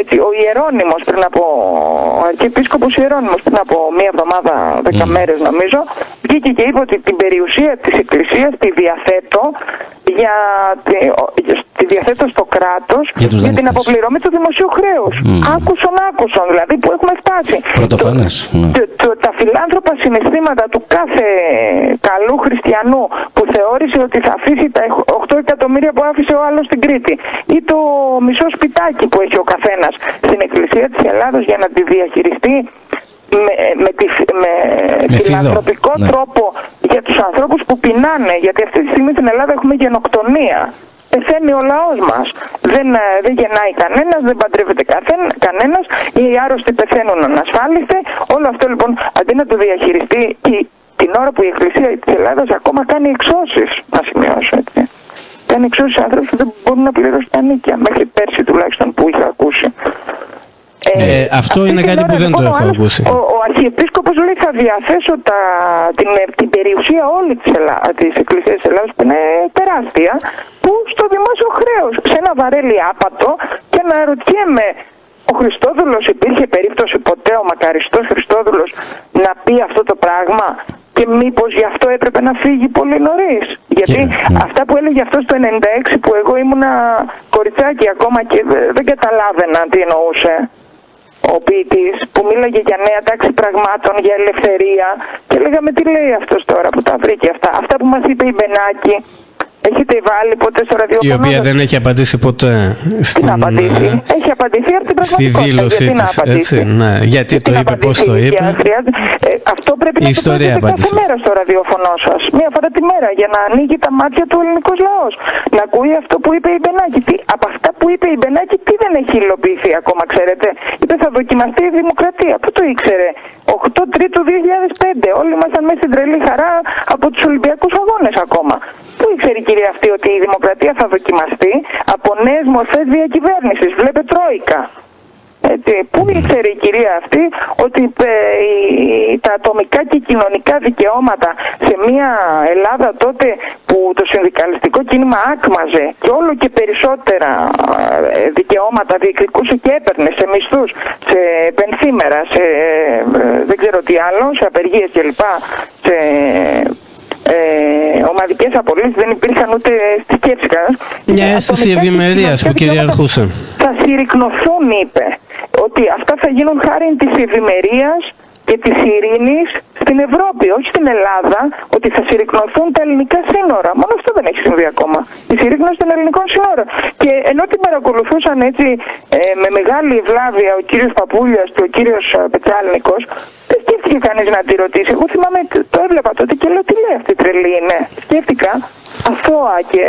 Έτσι, ο Ιερώνυμος ο Αρχιεπίσκοπος Ιερώνυμος πριν από μία εβδομάδα, 10 μέρες νομίζω, βγήκε και είπε ότι την περιουσία της Εκκλησίας τη διαθέτω τη διαθέτω στο κράτος για την αποπληρωμή του δημοσίου χρέους. Άκουσον δηλαδή που έχουμε φτάσει. Πρωτοφανές. Τα φιλάνθρωπα συναισθήματα του κάθε καλού χριστιανού που θεώρησε ότι θα αφήσει τα 8 εκατομμύρια που άφησε ο άλλος στην Κρήτη ή το μισό σπιτάκι που έχει ο καθένας στην Εκκλησία της Ελλάδος για να τη διαχειριστεί με φιλανθρωπικό τρόπο για τους ανθρώπους που πεινάνε, γιατί αυτή τη στιγμή στην Ελλάδα έχουμε γενοκτονία. Πεθαίνει ο λαός μας. Δεν γεννάει κανένας, δεν παντρεύεται κανένας, οι άρρωστοι πεθαίνουν ανασφάλιστοι. Όλο αυτό λοιπόν αντί να το διαχειριστεί την ώρα που η Εκκλησία της Ελλάδας ακόμα κάνει εξώσεις, να σημειώσω έτσι. Κάνει εξώσεις ανθρώπους που δεν μπορούν να πληρώσουν τα νίκια, μέχρι πέρσι τουλάχιστον που είχα ακούσει. Αυτό είναι κάτι που δεν το έχω ακούσει. Ο Αρχιεπίσκοπος λέει θα διαθέσω την περιουσία όλη της Εκκλησίας της Ελλάδας, που είναι τεράστια, που στο δημόσιο χρέος, σε ένα βαρέλι άπατο, και να ρωτιέμαι, ο Χριστόδουλος υπήρχε περίπτωση ποτέ, ο μακαριστός Χριστόδουλος, να πει αυτό το πράγμα? Και μήπως γι' αυτό έπρεπε να φύγει πολύ νωρίς? Γιατί αυτά που έλεγε αυτό το 96, που εγώ ήμουνα κοριτσάκι ακόμα και δεν καταλάβαινα τι εννοούσε ο ποιητής, που μίλαγε για νέα τάξη πραγμάτων, για ελευθερία, και λέγαμε τι λέει αυτός τώρα που τα βρήκε αυτά? Αυτά που μας είπε η Μπενάκη, έχετε βάλει ποτέ στο ραδιόφωνο? Η οποία δεν έχει απαντήσει ποτέ. Τι να απαντήσει? Έχει απαντηθεί από την πραγματικότητα. Στη δήλωσή της, έτσι, ναι. Γιατί το είπε, πώς το είπε? Αυτό πρέπει να το πείτε κάθε μέρα στο ραδιόφωνο σας. Μία φορά τη μέρα, για να ανοίγει τα μάτια του ελληνικός λαός. Να ακούει αυτό που είπε η Μπενάκη. Από αυτά που είπε η Μπενάκη, τι δεν έχει υλοποιηθεί ακόμα, ξέρετε? Είπε θα δοκιμαστεί η δημοκρατία. Πού το ήξερε? 8 Τρίτου 2005. Όλοι ήμασταν μέσα στην τρελή χαρά από τους Ολυμπιακούς Αγώνες ακόμα. Πού ήξερε η κυρία αυτή ότι η δημοκρατία θα δοκιμαστεί από νέες μορφές διακυβέρνησης? Βλέπε Τρόικα. Πού ήξερε η κυρία αυτή ότι τα ατομικά και κοινωνικά δικαιώματα σε μια Ελλάδα τότε που το συνδικαλιστικό κίνημα άκμαζε και όλο και περισσότερα δικαιώματα διεκδικούσε και έπαιρνε σε μισθούς, σε πενθήμερα, σε δεν ξέρω τι άλλο, σε απεργίες κλπ, σε ομαδικές απολύσεις, δεν υπήρχαν ούτε στη σκέψη κανένας. Μια αίσθηση ευημερίας που κυριαρχούσε. Θα συρρικνωθούν, είπε, ότι αυτά θα γίνουν χάρη της ευημερίας και της ειρήνης στην Ευρώπη, όχι στην Ελλάδα, ότι θα συρρικνωθούν τα ελληνικά σύνορα. Μόνο αυτό δεν έχει συμβεί ακόμα. Η συρρίκνωση των ελληνικών σύνορων. Και ενώ την παρακολουθούσαν έτσι με μεγάλη ευλάβεια ο κύριος Παπούλιας και ο κύριος Πετσάλνικος, δεν σκέφτηκε κανείς να τη ρωτήσει. Εγώ θυμάμαι, το έβλεπα τότε και λέω τι λέει αυτή τρελή είναι. Σκέφτηκα αθώα και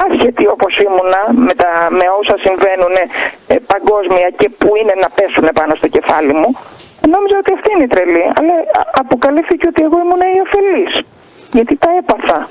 άσχετη όπως ήμουνα με όσα συμβαίνουν παγκόσμια και που είναι να πέσουν πάνω στο κεφάλι μου. Νόμιζα ότι αυτή είναι η τρελή, αλλά αποκαλύφθηκε ότι εγώ ήμουν η ωφελής, γιατί τα έπαθα.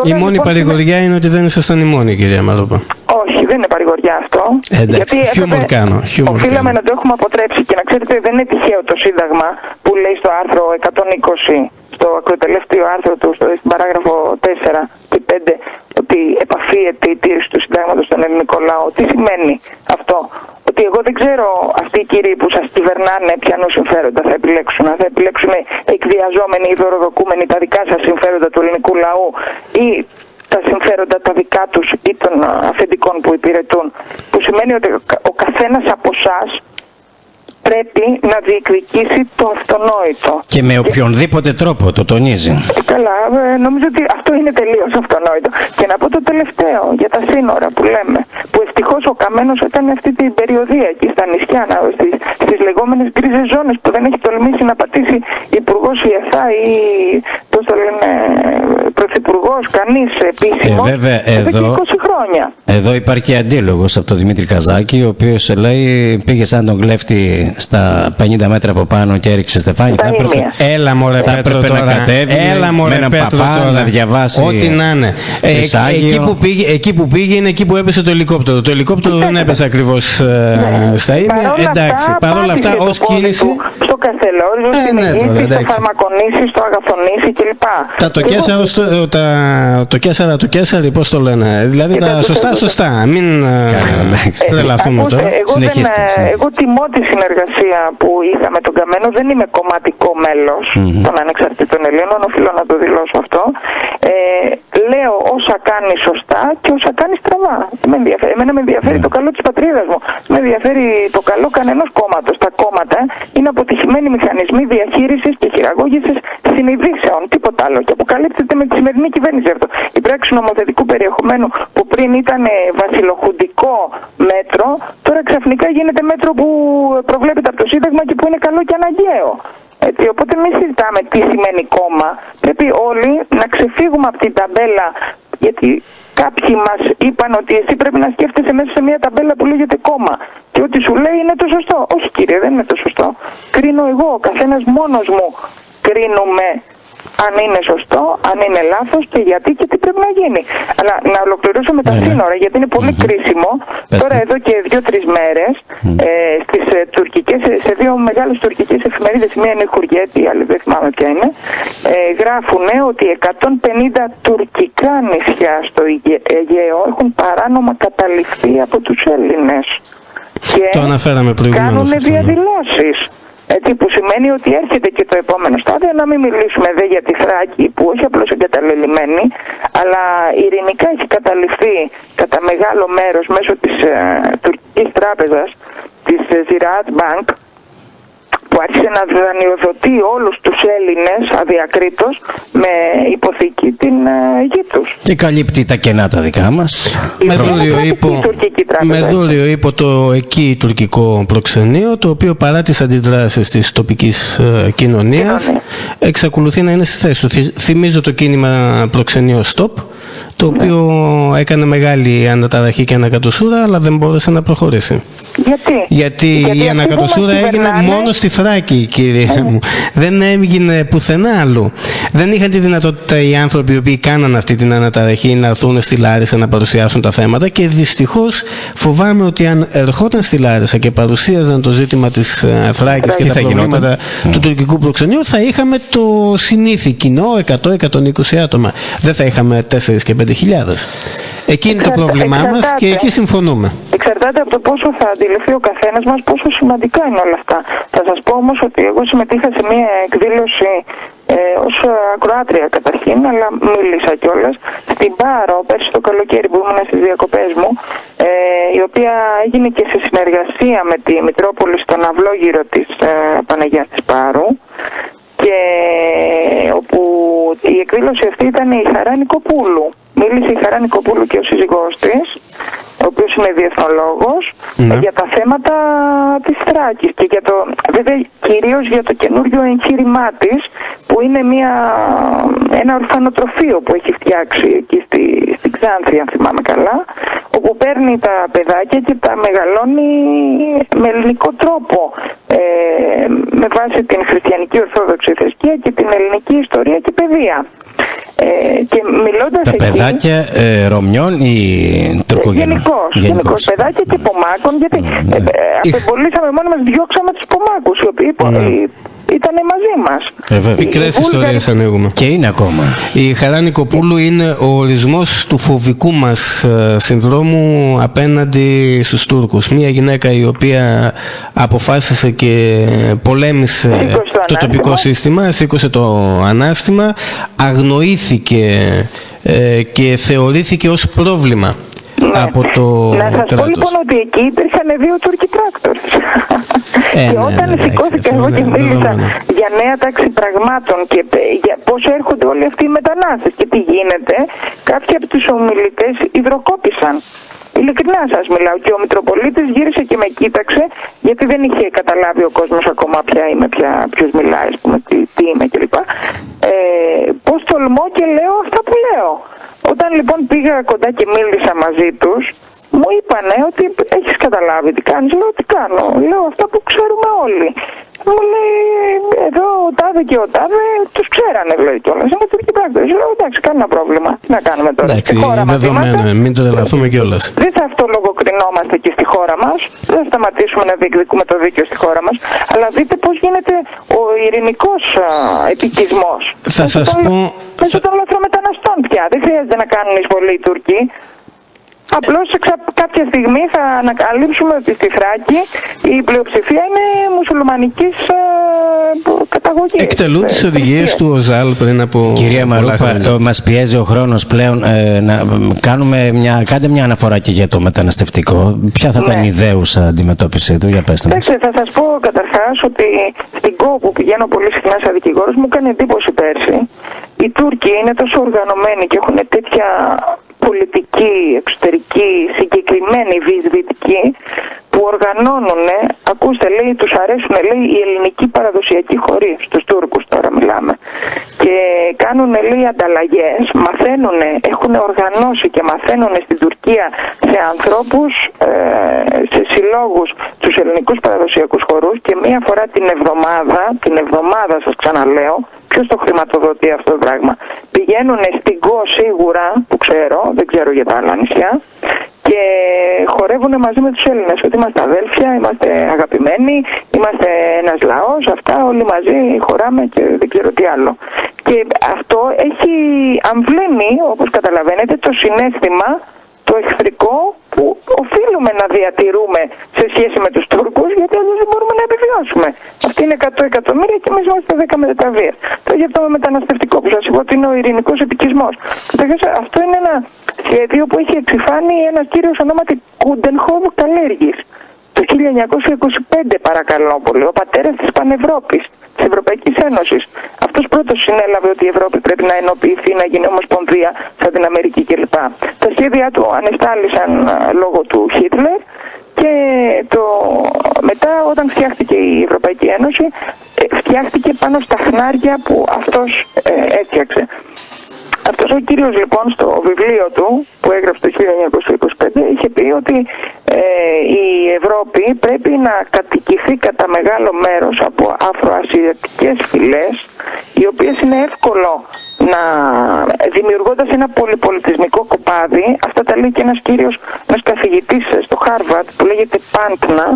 Η μόνη παρηγοριά είναι ότι δεν ήσασταν η μόνη, κυρία Μαλόπα. Όχι, δεν είναι παρηγοριά αυτό. Εντάξει, χιούμορ κάνω. Οφείλαμε να το έχουμε αποτρέψει, και να ξέρετε δεν είναι τυχαίο το Σύνταγμα που λέει στο άρθρο 120, στο ακροτελεύτιο άρθρο του, στην παράγραφο 4 και 5, ότι επαφίεται η τήρηση του Συντάγματος στον ελληνικό λαό. Τι σημαίνει αυτό? Ότι εγώ δεν ξέρω αυτοί οι κύριοι που σας κυβερνάνε ποιανού συμφέροντα θα επιλέξουν. Θα επιλέξουν εκβιαζόμενοι ή δωροδοκούμενοι τα δικά σας συμφέροντα του ελληνικού λαού ή τα συμφέροντα τα δικά τους ή των αφεντικών που υπηρετούν. Που σημαίνει ότι ο καθένας από εσάς πρέπει να διεκδικήσει το αυτονόητο. Και με οποιονδήποτε τρόπο, το τονίζει. Καλά, νομίζω ότι αυτό είναι τελείως αυτονόητο. Και να πω το τελευταίο για τα σύνορα που λέμε. Που ευτυχώς ο Καμένος έκανε αυτή την περιοδία εκεί στα νησιά, στις λεγόμενες γκρίζες ζώνες που δεν έχει τολμήσει να πατήσει υπουργός ΙΕΘΑ ή πώς το λένε, πρωθυπουργός, κανείς επίσημος, βέβαια, εδώ και 20 χρόνια. Εδώ υπάρχει αντίλογος από τον Δημήτρη Καζάκη, ο οποίος λέει πήγε σαν τον κλέφτη στα 50 μέτρα από πάνω και έριξε στεφάνι. Έλα μωρέ Πέτρο τώρα. Να κατέβει με έναν παπά να διαβάσει. Ό,τι να είναι. Εκεί που πήγε είναι εκεί που έπεσε το ελικόπτερο. Το ελικόπτερο δεν έπεσε ακριβώς στα ίμια. Εντάξει, παρόλα αυτά ως κίνηση. Στο Καστελόριζο, στην Αιγύπτη, στο Φαρμακονήσι, στο Αγαθονήσι κλπ. Το Κέσαρο, πώς το λένε. Δηλαδή τα σωστά. Μην τρελαθούμε τώρα. Εγώ τιμώ τη συνεργασία που είχα με τον Καμένο. Δεν είμαι κομματικό μέλος των Ανεξαρτήτων Ελλήνων, οφείλω να το δηλώσω αυτό. Λέω όσα κάνει σωστά και όσα κάνει στραβά. Εμένα με ενδιαφέρει το καλό της πατρίδας μου. Με ενδιαφέρει το καλό κανενός κόμματος. Τα κόμματα είναι αποτυχημένοι μηχανισμοί διαχείρισης και χειραγώγησης συνειδήσεων. Τίποτα άλλο. Και αποκαλύπτεται με τη σημερινή κυβέρνηση αυτό. Η πράξη νομοθετικού περιεχομένου που πριν ήταν βασιλοχουντικό μέτρο, τώρα ξαφνικά γίνεται μέτρο που προβλέπεται από το Σύνταγμα και που είναι καλό και αναγκαίο. Έτσι, οπότε μην συζητάμε τι σημαίνει κόμμα. Πρέπει όλοι να ξεφύγουμε από την ταμπέλα, γιατί κάποιοι μας είπαν ότι εσύ πρέπει να σκέφτεσαι μέσα σε μια ταμπέλα που λέγεται κόμμα και ό,τι σου λέει είναι το σωστό. Όχι κύριε, δεν είναι το σωστό. Κρίνω εγώ, ο καθένας μόνος μου κρίνουμε αν είναι σωστό, αν είναι λάθος και γιατί και τι πρέπει να γίνει. Αλλά να ολοκληρώσω με τα σύνορα, γιατί είναι πολύ κρίσιμο. Τώρα εδώ και 2-3 μέρες στις τουρκικές, σε 2 μεγάλες τουρκικές εφημερίδες, μία είναι η Χουριέτη, η άλλη δεν θυμάμαι ποια είναι, γράφουν ότι 150 τουρκικά νησιά στο Αιγαίο έχουν παράνομα καταληφθεί από τους Έλληνες. Και το αναφέραμε προηγουμένως. Κάνουν διαδηλώσεις. Έτσι, που σημαίνει ότι έρχεται και το επόμενο στάδιο, να μην μιλήσουμε δε για τη Θράκη που όχι απλώς εγκαταλελειμμένη, αλλά ειρηνικά έχει καταληφθεί κατά μεγάλο μέρος μέσω της τουρκικής τράπεζας, της Ziraat Bank, που άρχισε να δανειοδοτεί όλους τους Έλληνες αδιακρίτως με υποθήκη την γη τους. Και καλύπτει τα κενά τα δικά μας. Με δώριο ύπο το εκεί τουρκικό προξενείο, το οποίο παρά τις αντιδράσεις της τοπικής κοινωνίας εξακολουθεί να είναι στη θέση του. Θυμίζω το κίνημα προξενείο Stop, το οποίο έκανε μεγάλη αναταραχή και ανακατοσούρα, αλλά δεν μπόρεσε να προχωρήσει. Γιατί η ανακατοσούρα έγινε μόνο στη Θράκη, κύριε μου. Δεν έγινε πουθενά αλλού. Δεν είχαν τη δυνατότητα οι άνθρωποι οι οποίοι κάναν αυτή την αναταραχή να έρθουν στη Λάρισα να παρουσιάσουν τα θέματα και δυστυχώς φοβάμαι ότι αν ερχόταν στη Λάρισα και παρουσίαζαν το ζήτημα της Θράκης και τα προβλήματα του τουρκικού προξενείου, θα είχαμε το συνήθι κοινό 100-120 άτομα. Δεν θα είχαμε 4 και 5.000. Εκεί είναι το πρόβλημά μας και εκεί συμφωνούμε. Εξαρτάται από το πόσο θα αντιληφθεί ο καθένας μας πόσο σημαντικά είναι όλα αυτά. Θα σας πω όμως ότι εγώ συμμετείχα σε μια εκδήλωση ως ακροάτρια καταρχήν, αλλά μίλησα κιόλας στην Πάρο πέρσι το καλοκαίρι που ήμουν στις διακοπές μου, η οποία έγινε και σε συνεργασία με τη Μητρόπολη στον αυλόγυρο της Παναγιάς της Πάρου, και όπου η εκδήλωση αυτή ήταν η Χαρά Νικοπούλου. Μίλησε η Χαρά Νικοπούλου και ο σύζυγός της, ο οποίος είναι διεθνολόγος, για τα θέματα της Θράκης και για το, βέβαια κυρίως για το καινούριο εγχείρημά της, που είναι ένα ορφανοτροφείο που έχει φτιάξει εκεί στη Ξάνθη, αν θυμάμαι καλά, όπου παίρνει τα παιδάκια και τα μεγαλώνει με ελληνικό τρόπο, με βάση την χριστιανική ορθόδοξη θρησκεία και την ελληνική ιστορία και παιδεία. Και μιλώντας τα εκεί, παιδάκια Ρωμιών ή τουρκογενών? Γενικώς παιδάκια και Πομάκων, γιατί απεμπολίσαμε μόνοι μας, διώξαμε τους Πομάκους οι οποίοι ήταν μαζί μας. Πικρές ιστορίες ανοίγουμε. Και είναι ακόμα. Η Χαρά Νικοπούλου είναι ο ορισμός του φοβικού μας συνδρόμου απέναντι στους Τούρκους. Μια γυναίκα η οποία αποφάσισε και πολέμησε το τοπικό σύστημα, σήκωσε το ανάστημα, αγνοήθηκε και θεωρήθηκε ως πρόβλημα. Από το να σας πω λοιπόν ότι εκεί υπήρχαν 2 Τούρκοι πράκτορες. Και όταν σηκώθηκα εγώ και μίλησα για νέα τάξη πραγμάτων και για πώς έρχονται όλοι αυτοί οι μετανάστες και τι γίνεται, κάποιοι από τους ομιλητές υδροκόπησαν. Ειλικρινά σας μιλάω, και ο Μητροπολίτης γύρισε και με κοίταξε, γιατί δεν είχε καταλάβει ο κόσμος ακόμα ποια είμαι, ποιος μιλάει, ας πούμε, τι είμαι κλπ. Πώς τολμώ και λέω αυτά που λέω. Όταν λοιπόν πήγα κοντά και μίλησα μαζί τους, μου είπανε ότι έχεις καταλάβει τι κάνεις. Λέω τι κάνω, λέω αυτά που ξέρουμε όλοι. Μου λέει εδώ ο τάδε και ο τάδε τους ξέρανε, λέει κιόλας. Είναι τουρκοί πράκτορες. Λέω εντάξει, κανένα πρόβλημα. Τι να κάνουμε τώρα. Εντάξει, δεδομένο, μην το τρελαθούμε κιόλας. Δεν θα αυτολογοκρινόμαστε και στη χώρα μας. Δεν θα σταματήσουμε να διεκδικούμε το δίκαιο στη χώρα μας. Αλλά δείτε πώς γίνεται ο ειρηνικός επικισμός. Θα σας πω. Μέσω των λαθρομεταναστών πια. Δεν χρειάζεται να κάνουν εισβολή οι Τούρκοι. Απλώς κάποια στιγμή θα ανακαλύψουμε ότι στη Θράκη η πλειοψηφία είναι μουσουλμανικής καταγωγής. Εκτελούν τις οδηγίες του ΟΖΑΛ πριν από... Κυρία Μαρούπα, μας πιέζει ο χρόνος πλέον να κάντε μια αναφορά και για το μεταναστευτικό. Ποια θα ήταν η ιδέουσα αντιμετώπιση του, για πέστε μας. Θα σας πω καταρχάς ότι στην ΚΟ που πηγαίνω πολύ συχνά σαν δικηγόρος μου έκανε εντύπωση πέρσι. Οι Τούρκοι είναι τόσο οργανωμένοι και έχουν τέτοια πολιτική, εξωτερική, συγκεκριμένη, διεισδυτική, που οργανώνουν, ακούστε, λέει, τους αρέσουν, λέει, η ελληνική παραδοσιακή χωρί, στους Τούρκους τώρα μιλάμε, και κάνουν, λέει, ανταλλαγές, μαθαίνουν, έχουν οργανώσει και μαθαίνουν στην Τουρκία σε ανθρώπους, σε συλλόγους, τους ελληνικούς παραδοσιακούς χορούς, και μία φορά την εβδομάδα σας ξαναλέω, ποιος το χρηματοδοτεί αυτό το πράγμα. Πηγαίνουν στην ΚΟ σίγουρα, που ξέρω, δεν ξέρω για τα άλλα νησιά, και χορεύουν μαζί με τους Έλληνες, ότι είμαστε αδέλφια, είμαστε αγαπημένοι, είμαστε ένας λαός, αυτά όλοι μαζί χωράμε και δεν ξέρω τι άλλο. Και αυτό έχει αμβλύνει, όπως καταλαβαίνετε, το συναίσθημα, το εχθρικό που οφείλουμε να διατηρούμε σε σχέση με τους Τούρκους, γιατί αλλιώς δεν μπορούμε να επιβιώσουμε. Αυτοί είναι 100 εκατομμύρια και εμείς είμαστε 10 με τα βία. Το γι' αυτό με μεταναστευτικό που σας είπα ότι είναι ο ειρηνικός επικισμός. Αυτό είναι ένα σχέδιο που έχει εξηφάνει ένας κύριος ονόματι Κούντενχοφ Καλέργης το 1925, παρακαλώ πολύ, ο πατέρας της Πανευρώπης, της Ευρωπαϊκής Ένωσης. Αυτός πρώτος συνέλαβε ότι η Ευρώπη πρέπει να ενοποιηθεί, να γίνει ομοσπονδία σαν την Αμερική κλπ. Τα σχέδια του ανεστάλησαν λόγω του Χίτλερ και μετά όταν φτιάχτηκε η Ευρωπαϊκή Ένωση φτιάχτηκε πάνω στα χνάρια που αυτός έφτιαξε. Αυτός ο κύριος λοιπόν στο βιβλίο του που έγραψε το 1925 είχε πει ότι η Ευρώπη πρέπει να κατοικηθεί κατά μεγάλο μέρος από αφροασιατικές φυλές, οι οποίες είναι εύκολο να δημιουργώντας ένα πολυπολιτισμικό κοπάδι. Αυτά τα λέει και ένας κύριος, ένας καθηγητής στο Χάρβαρτ που λέγεται Πάντνα,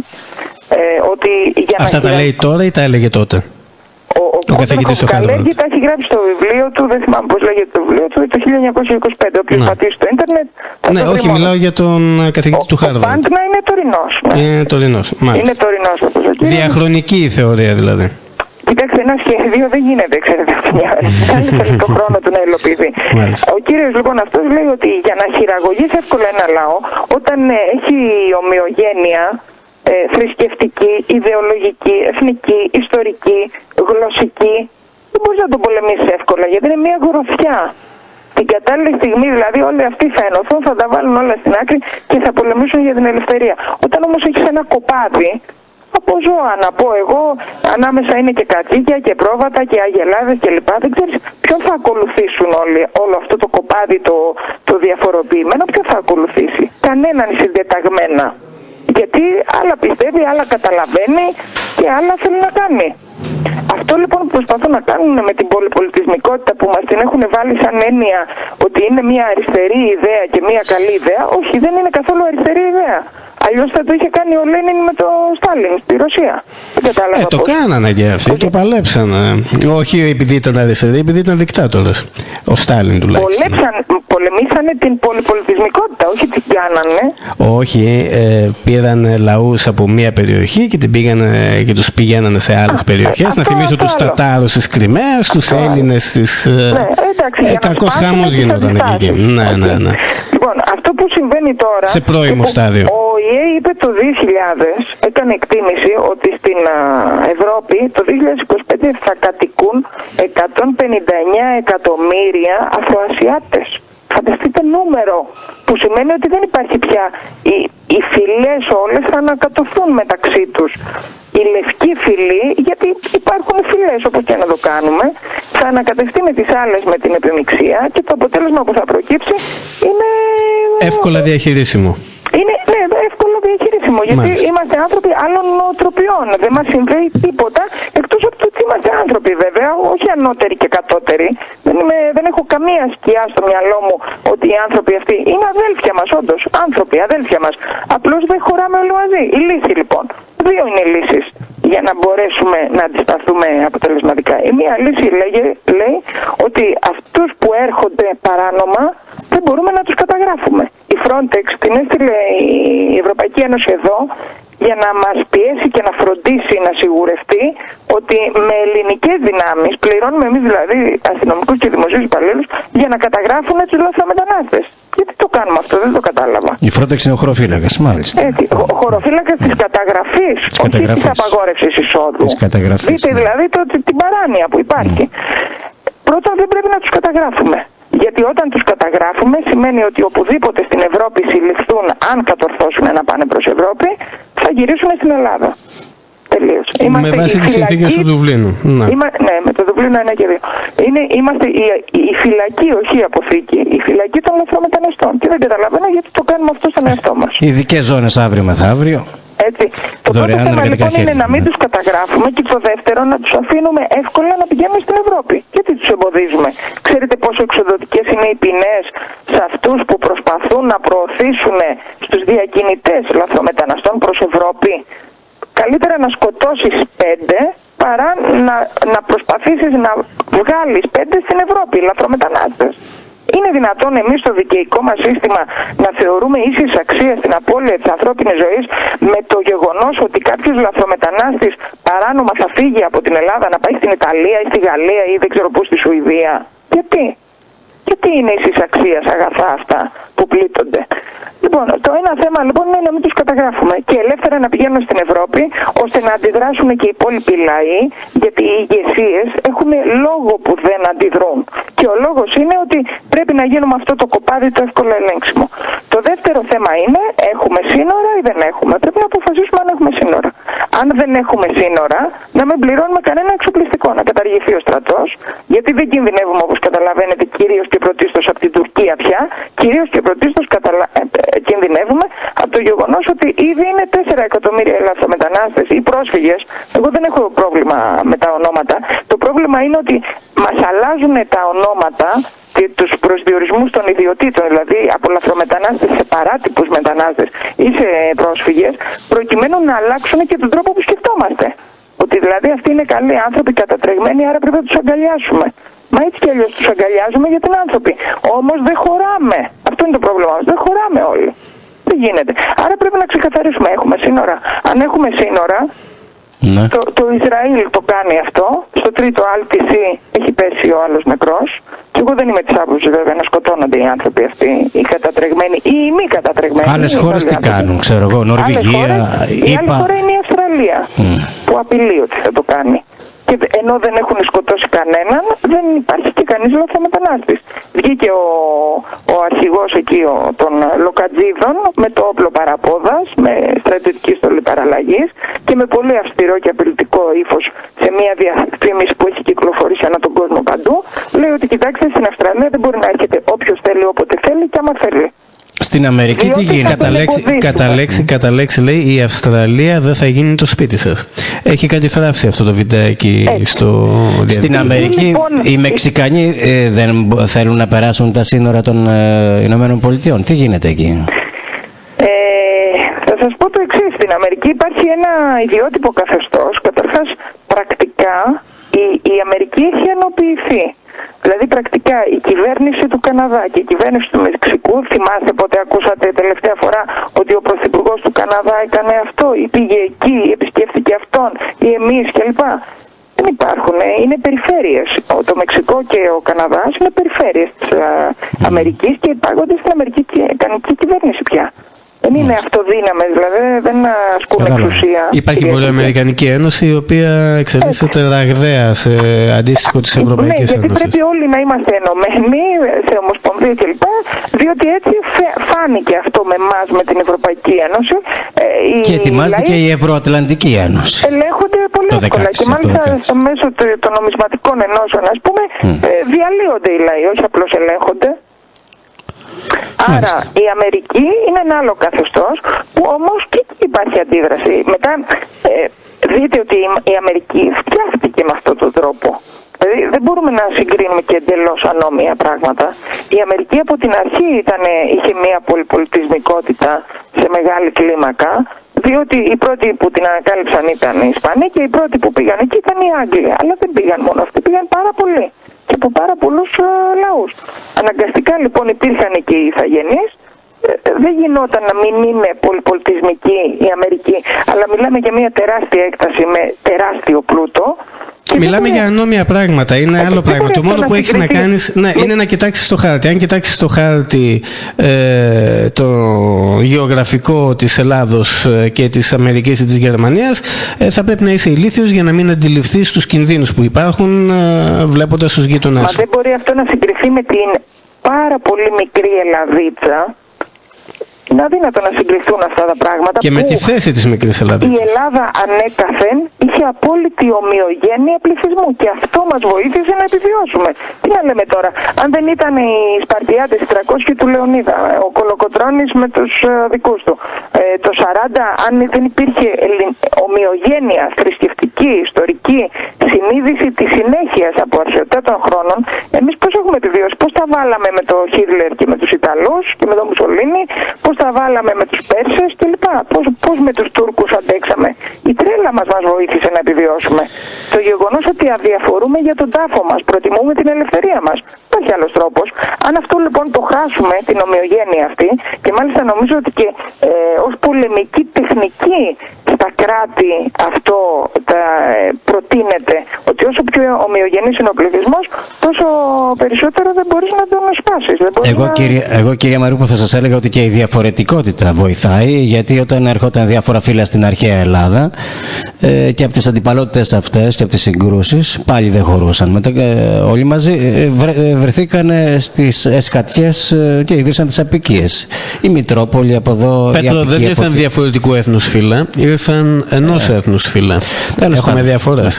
ότι για αυτά τα λέει τώρα ή τα έλεγε τότε? Ο καθηγητής του Χάρβαρτ τα έχει γράψει στο βιβλίο του, δεν θυμάμαι πώς λέγεται το βιβλίο του, το 1925. Όποιος πατήσει στο ίντερνετ. Ναι, όχι, μιλάω για τον καθηγητή του Χάρβαρτ. Ο Πάντνα είναι τωρινός. Είναι τωρινός, μάλιστα. Είναι τωρινός, όπως ο κύριος. Διαχρονική η θεωρία δηλαδή. Κοιτάξτε, ένα σχέδιο δεν γίνεται, ξέρετε, αυτή μια ώρα. Θέλει το χρόνο του να υλοποιηθεί. Ο κύριος λοιπόν αυτός λέει ότι για να χειραγωγείς εύκολα ένα λαό, όταν έχει ομοιογένεια θρησκευτική, ιδεολογική, εθνική, ιστορική, γλωσσική, δεν μπορείς να τον πολεμήσεις εύκολα, γιατί είναι μια γροθιά. Την κατάλληλη στιγμή δηλαδή όλοι αυτοί θα ενωθούν, θα τα βάλουν όλα στην άκρη και θα πολεμήσουν για την ελευθερία. Όταν όμως έχεις ένα κοπάδι από ζώα, να πω εγώ, ανάμεσα είναι και κατσίκια και πρόβατα και αγελάδες κλπ. Δεν ξέρεις ποιον θα ακολουθήσουν όλο αυτό το κοπάδι το διαφοροποιημένο, ποιον θα ακολουθήσει. Κανέναν συντεταγμένα. Γιατί άλλα πιστεύει, άλλα καταλαβαίνει και άλλα θέλει να κάνει. Αυτό λοιπόν που προσπαθούν να κάνουν με την πολυπολιτισμικότητα που μας την έχουν βάλει σαν έννοια ότι είναι μια αριστερή ιδέα και μια καλή ιδέα, όχι, δεν είναι καθόλου αριστερή ιδέα. Αλλιώς θα το είχε κάνει ο Λένιν με το Στάλιν στη Ρωσία. Δεν κατάλαβα το κάνανε και αυτοί, το παλέψανε. Όχι επειδή ήταν αριστεροί, επειδή ήταν δικτάτορες. Ο Στάλιν τουλάχιστον. Πολεμήσανε την πολυπολιτισμικότητα, όχι την κάνανε. Όχι, πήραν λαούς από μία περιοχή και τους πηγαίνανε σε άλλες περιοχές. Να θυμίσω τους Τατάρους της Κριμαίας, τους Έλληνες της... Κακός χαμός γινόταν εκεί. Ναι. Λοιπόν, αυτό που συμβαίνει τώρα... Σε πρώιμο στάδιο. Ο ΙΕ είπε το 2000, έκανε εκτίμηση ότι στην Ευρώπη το 2025 θα κατοικούν 159 εκατομμύρια Αφροασιάτες. Φανταστείτε νούμερο, που σημαίνει ότι δεν υπάρχει πια. Οι φυλές όλες θα ανακατωθούν μεταξύ τους. Η λευκή φυλή, γιατί υπάρχουν φυλές όπως και να το κάνουμε, θα ανακατευτεί με τις άλλες με την επιμιξία και το αποτέλεσμα που θα προκύψει είναι... Εύκολα διαχειρίσιμο. Είναι εύκολο διαχειρίσιμο, γιατί είμαστε άνθρωποι άλλων νοοτροπιών. Δεν μας συμβαίνει τίποτα εκτός από το ότι είμαστε άνθρωποι, βέβαια, όχι ανώτεροι και κατώτεροι. Δεν έχω καμία σκιά στο μυαλό μου ότι οι άνθρωποι αυτοί είναι αδέλφια μας, όντως. Άνθρωποι, αδέλφια μας. Απλώς δεν χωράμε όλοι μαζί. Η λύση λοιπόν. Δύο είναι οι λύσεις για να μπορέσουμε να αντισταθούμε αποτελεσματικά. Η μία λύση λέει ότι αυτούς που έρχονται παράνομα δεν μπορούμε να τους καταγράφουμε. Η Frontex την έστειλε η Ευρωπαϊκή Ένωση εδώ για να μας πιέσει και να φροντίσει να σιγουρευτεί ότι με ελληνικές δυνάμεις, πληρώνουμε εμείς δηλαδή αστυνομικούς και δημοσίους υπαλλήλους, για να καταγράφουν τους λαθρομετανάστες. Γιατί το κάνουμε αυτό, δεν το κατάλαβα. Η Frontex είναι ο χωροφύλακας, μάλιστα. Έτσι, ο χωροφύλακας της καταγραφής, όχι της απαγόρευσης εισόδου. Δείτε δηλαδή την παράνοια που υπάρχει. Πρώτον, δεν πρέπει να τους καταγράφουμε. Γιατί όταν τους καταγράφουμε σημαίνει ότι οπουδήποτε στην Ευρώπη συλληφθούν, αν κατορθώσουν να πάνε προς Ευρώπη, θα γυρίσουν στην Ελλάδα. Τελείως. Με βάση τις συνθήκες του Δουβλίνου. Ναι, με το Δουβλίνο 1 και 2. Είμαστε η φυλακή, όχι η αποθήκη. Η φυλακή των λαθρομεταναστών. Και δεν καταλαβαίνω γιατί το κάνουμε αυτό στον εαυτό μας. Ειδικές ζώνες αύριο μεθαύριο. Έτσι. Το πρώτο θέμα λοιπόν είναι να μην τους καταγράφουμε και το δεύτερο να τους αφήνουμε εύκολα να πηγαίνουν στην Ευρώπη. Γιατί τους εμποδίζουμε? Ξέρετε πόσο εξοδοτικές είναι οι ποινές σε αυτούς που προσπαθούν να προωθήσουν στους διακινητές λαθρομεταναστών προς Ευρώπη? Καλύτερα να σκοτώσεις 5 παρά να προσπαθήσεις να βγάλεις 5 στην Ευρώπη, λαθρομετανάστες. Είναι δυνατόν εμείς στο δικαιικό μας σύστημα να θεωρούμε ίσης αξίας την απώλεια της ανθρώπινης ζωής με το γεγονός ότι κάποιος λαθρομετανάστης παράνομα θα φύγει από την Ελλάδα να πάει στην Ιταλία ή στη Γαλλία ή δεν ξέρω πού, στη Σουηδία? Γιατί είναι ίσης αξίας αγαθά αυτά που πλήττονται? Λοιπόν, το ένα θέμα λοιπόν είναι να μην τους καταγράφουμε και ελεύθερα να πηγαίνουν στην Ευρώπη, ώστε να αντιδράσουν και οι υπόλοιποι λαοί, γιατί οι ηγεσίες έχουν λόγο που δεν αντιδρούν. Και ο λόγος είναι ότι πρέπει να γίνουμε αυτό το κοπάδι το εύκολο ελέγξιμο. Το δεύτερο θέμα είναι, έχουμε σύνορα ή δεν έχουμε? Πρέπει να αποφασίσουμε αν έχουμε σύνορα. Αν δεν έχουμε σύνορα, να μην πληρώνουμε κανένα εξοπλιστικό, να καταργηθεί ο στρατός, γιατί δεν κινδυνεύουμε, όπως καταλαβαίνετε, κυρίως και πρωτίστως από την Τουρκία πια, κυρίως και πρωτίστως κινδυνεύουμε από το γεγονός ότι ήδη είναι 4 εκατομμύρια λαθρομετανάστες ή πρόσφυγες. Εγώ δεν έχω πρόβλημα με τα ονόματα. Το πρόβλημα είναι ότι μας αλλάζουν τα ονόματα και τους προσδιορισμούς των ιδιωτήτων, δηλαδή από λαθρομετανάστες σε παράτυπους μετανάστες ή σε πρόσφυγες, προκειμένου να αλλάξουν και τον τρόπο που σκεφτόμαστε. Ότι δηλαδή αυτοί είναι καλοί άνθρωποι κατατρεγμένοι, άρα πρέπει να τους αγκαλιάσουμε. Μα έτσι κι αλλιώς τους αγκαλιάζουμε γιατί είναι άνθρωποι. Όμως δεν χωράμε. Αυτό είναι το πρόβλημα μας. Δεν χωράμε όλοι. Δεν γίνεται. Άρα πρέπει να ξεκαθαρίσουμε. Έχουμε σύνορα. Αν έχουμε σύνορα, ναι. Το Ισραήλ το κάνει αυτό. Στο τρίτο άλτισι έχει πέσει ο άλλος νεκρός. Και εγώ δεν είμαι της άποψης βέβαια να σκοτώνονται οι άνθρωποι αυτοί, οι κατατρεγμένοι ή οι μη κατατρεγμένοι. Άλλες χώρες τι κάνουν, ξέρω εγώ, Νορβηγία, η άλλη χώρα είναι η Αυστραλία που απειλεί ότι θα το κάνει. Και ενώ δεν έχουν σκοτώσει κανέναν, δεν υπάρχει και κανείς λαθρομετανάστης. Βγήκε ο αρχηγός εκεί των Λοκατζίδων με το όπλο παραπόδας, με στρατιωτική στολή παραλλαγής και με πολύ αυστηρό και απειλητικό ύφος σε μια διαφήμιση που έχει κυκλοφορήσει ανά τον κόσμο παντού. Λέει ότι κοιτάξτε, στην Αυστραλία δεν μπορεί να έρχεται όποιος θέλει όποτε θέλει και άμα θέλει. Στην Αμερική τι γίνεται? Κατά λέξη λέει η Αυστραλία δεν θα γίνει το σπίτι σας. Έχει κατηφράσει αυτό το βιντεάκι στο διαδίκτυο. Στην Αμερική λοιπόν, οι Μεξικανοί δεν θέλουν να περάσουν τα σύνορα των Ηνωμένων Πολιτειών. Τι γίνεται εκεί? Θα σας πω το εξής. Στην Αμερική υπάρχει ένα ιδιότυπο καθεστώς. Καταρχάς πρακτικά η Αμερική έχει ενοποιηθεί. Δηλαδή πρακτικά η κυβέρνηση του Καναδά και η κυβέρνηση του Μεξικού, θυμάστε πότε ακούσατε τελευταία φορά ότι ο πρωθυπουργός του Καναδά έκανε αυτό ή πήγε εκεί, επισκέφθηκε αυτόν ή εμείς κλπ. Δεν υπάρχουν, είναι περιφέρειες. Το Μεξικό και ο Καναδάς είναι περιφέρειες της Αμερικής και υπάγονται στην Αμερικανική κυβέρνηση πια. Δεν είναι αυτοδύναμες, δηλαδή δεν ασκούν εξουσία. Υπάρχει η Βορειοαμερικανική Ένωση, η οποία εξελίσσεται ραγδαία σε αντίστοιχο της Ευρωπαϊκής Ένωσης. Γιατί πρέπει όλοι να είμαστε ενωμένοι σε ομοσπονδία κλπ. Διότι έτσι φάνηκε αυτό με εμάς, με την Ευρωπαϊκή Ένωση. Και ετοιμάζεται και η Ευρωατλαντική Ένωση. Ελέγχονται πολύ εύκολα. Και μάλιστα μέσω των νομισματικών ενώσεων, ας πούμε, διαλύονται οι λαοί, όχι απλώς ελέγχονται. Άρα η Αμερική είναι ένα άλλο καθεστώς που όμως και εκεί υπάρχει αντίδραση. Μετά δείτε ότι η Αμερική φτιάχτηκε με αυτόν τον τρόπο. Δηλαδή δεν μπορούμε να συγκρίνουμε και εντελώς ανώμια πράγματα. Η Αμερική από την αρχή είχε μια πολυπολιτισμικότητα σε μεγάλη κλίμακα, διότι οι πρώτοι που την ανακάλυψαν ήταν οι Ισπανοί και οι πρώτοι που πήγαν εκεί ήταν οι Άγγλοι. Αλλά δεν πήγαν μόνο αυτοί, πήγαν πάρα πολλοί και από πάρα πολλούς λαούς. Αναγκαστικά λοιπόν υπήρχαν και οι ηθαγενείς. Δεν γινόταν να μην είναι πολυπολιτισμική η Αμερική, αλλά μιλάμε για μια τεράστια έκταση με τεράστιο πλούτο. Μιλάμε για ανώμια πράγματα, είναι άλλο πράγμα. Το μόνο που έχεις να κάνεις είναι να κοιτάξεις το χάρτη. Αν κοιτάξεις το χάρτη το γεωγραφικό της Ελλάδος και της Αμερικής ή της Γερμανίας, θα πρέπει να είσαι ηλίθιος για να μην αντιληφθείς τους κινδύνους που υπάρχουν βλέποντας τους γείτονές σου. Μα δεν μπορεί αυτό να συγκριθεί με την πάρα πολύ μικρή Ελλαδίτσα. Είναι αδύνατο να συγκριθούν αυτά τα πράγματα. Και με τη θέση της μικρής Ελλάδας. Η Ελλάδα ανέκαθεν είχε απόλυτη ομοιογένεια πληθυσμού και αυτό μας βοήθησε να επιβιώσουμε. Τι να λέμε τώρα, αν δεν ήταν οι Σπαρτιάτες, οι 300 του Λεωνίδα, ο Κολοκοτρώνης με τους δικούς του, το 40, αν δεν υπήρχε ομοιογένεια θρησκευτική, ιστορική, συνείδηση της συνέχειας από αρχαιότητα των χρόνων, εμείς πώς έχουμε επιβιώσει, πώς τα βάλαμε με το Χίτλερ και με τους Ιταλούς και με τον Μουσολίνι, πώς τα βάλαμε με τους Πέρσες κλπ. Πώς με τους Τούρκους αντέξαμε. Η τρέλα μας βοήθησε να επιβιώσουμε. Το γεγονός ότι αδιαφορούμε για τον τάφο μας, προτιμούμε την ελευθερία μας. Υπάρχει άλλος τρόπος. Αν αυτό λοιπόν το χάσουμε, την ομοιογένεια αυτή, και μάλιστα νομίζω ότι και ως πολεμική τεχνική στα κράτη αυτό προτείνεται, ότι όσο πιο ομοιογενής είναι ο πληθυσμός, τόσο περισσότερο δεν μπορείς να τον σπάσεις. Εγώ κυρία Μαρούπο θα σας έλεγα ότι και η διαφορετικότητα βοηθάει, γιατί όταν ερχόταν διάφορα φύλλα στην αρχαία Ελλάδα και από τις αντιπαλότητες αυτές και από τις συγκρούσεις πάλι δεν χωρούσαν. Μετά όλοι μαζί βρεθήκαν στις εσκατιές και ίδρυσαν τις απικίες. Η Μητρόπολη από εδώ. Πέτρο, δεν ήρθαν διαφορετικού έθνους φύλλα, ήρθαν ενός έθνους φύλλα. Έχουμε διαφορές.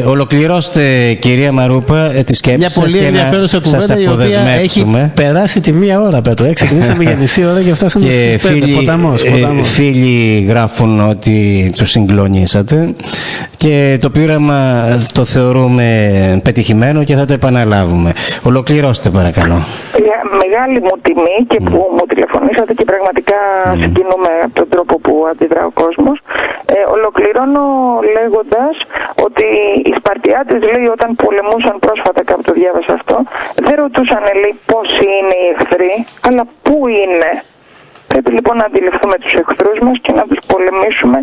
Ολοκληρώστε κυρία Μαρούπα τη σκέψη μια σας. Πολύ ενδιαφέρουσα κουβέντα η οποία έχει περάσει τη μία ώρα, Πέτρο. Ξεκινήσαμε για μισή ώρα και φτάσαμε στις 5. Ποταμός. Φίλοι γράφουν ότι τους συγκλονίσατε και το πείραμα το θεωρούμε πετυχημένο και θα το επαναλάβουμε. Ολοκληρώστε παρακαλώ. Μεγάλη μου τιμή και που μου τηλεφωνήσατε και πραγματικά συγκινούμε από τον τρόπο που αντιδρά ο κόσμος. Ολοκληρώνω λέγοντας ότι οι Σπαρτιάτες, λέει, όταν πολεμούσαν πρόσφατα, κάπου το διάβασα αυτό, δεν ρωτούσαν, λέει, πόσοι είναι οι εχθροί, αλλά πού είναι. Πρέπει λοιπόν να αντιληφθούμε τους εχθρούς μας και να τους πολεμήσουμε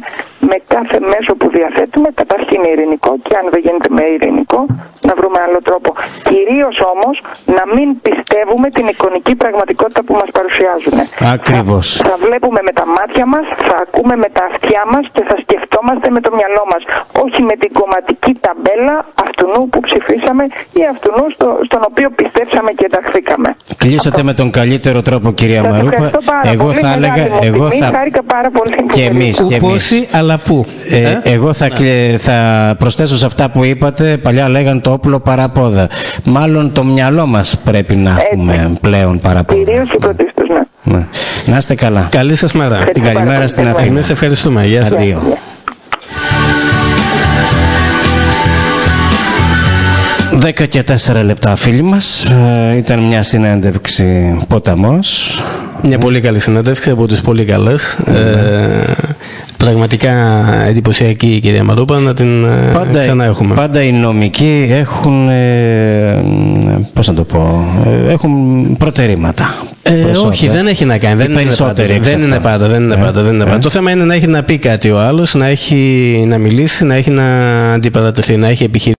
με κάθε μέσο που διαθέτουμε, καταρχήν ειρηνικό, και αν δεν γίνεται με ειρηνικό να βρούμε άλλο τρόπο. Κυρίως όμως να μην πιστεύουμε την εικονική πραγματικότητα που μας παρουσιάζουν. Ακριβώς. Θα βλέπουμε με τα μάτια μας, θα ακούμε με τα αυτιά μας και θα σκεφτόμαστε με το μυαλό μας. Όχι με την κομματική ταμπέλα αυτού που ψηφίσαμε ή αυτού στον οποίο πιστέψαμε και ενταχθήκαμε. Κλείσατε με τον καλύτερο τρόπο, κυρία Μαρούπα. Εγώ θα έλεγα. Χάρηκα πάρα πολύ. Και εμείς. Πόσοι, αλλά πού. Εγώ θα προσθέσω σε αυτά που είπατε. Παλιά λέγαν το όπλο παραπόδα. Μάλλον το μυαλό μας πρέπει να έχουμε πλέον παραπόδα. Κυρίως και πρωτίστως, ναι. Να είστε καλά. Καλή σας μέρα. Την καλημέρα στην Αθήνα. Εμείς ευχαριστούμε. Γεια σας. 10 και 4 λεπτά, φίλοι μας. Ήταν μια συνέντευξη Ποταμός. Μια πολύ καλή συνέντευξη, από τις πολύ καλές. Πραγματικά εντυπωσιακή η κυρία Μαρούπα, να την ξαναέχουμε. Πάντα οι νομικοί έχουν, πώς να το πω, έχουν προτερήματα. Όχι, δεν έχει να κάνει. Δεν είναι πάντα. Το θέμα είναι να έχει να πει κάτι ο άλλος, να έχει να μιλήσει, να έχει να αντιπαρατεθεί, να έχει επιχειρήσει.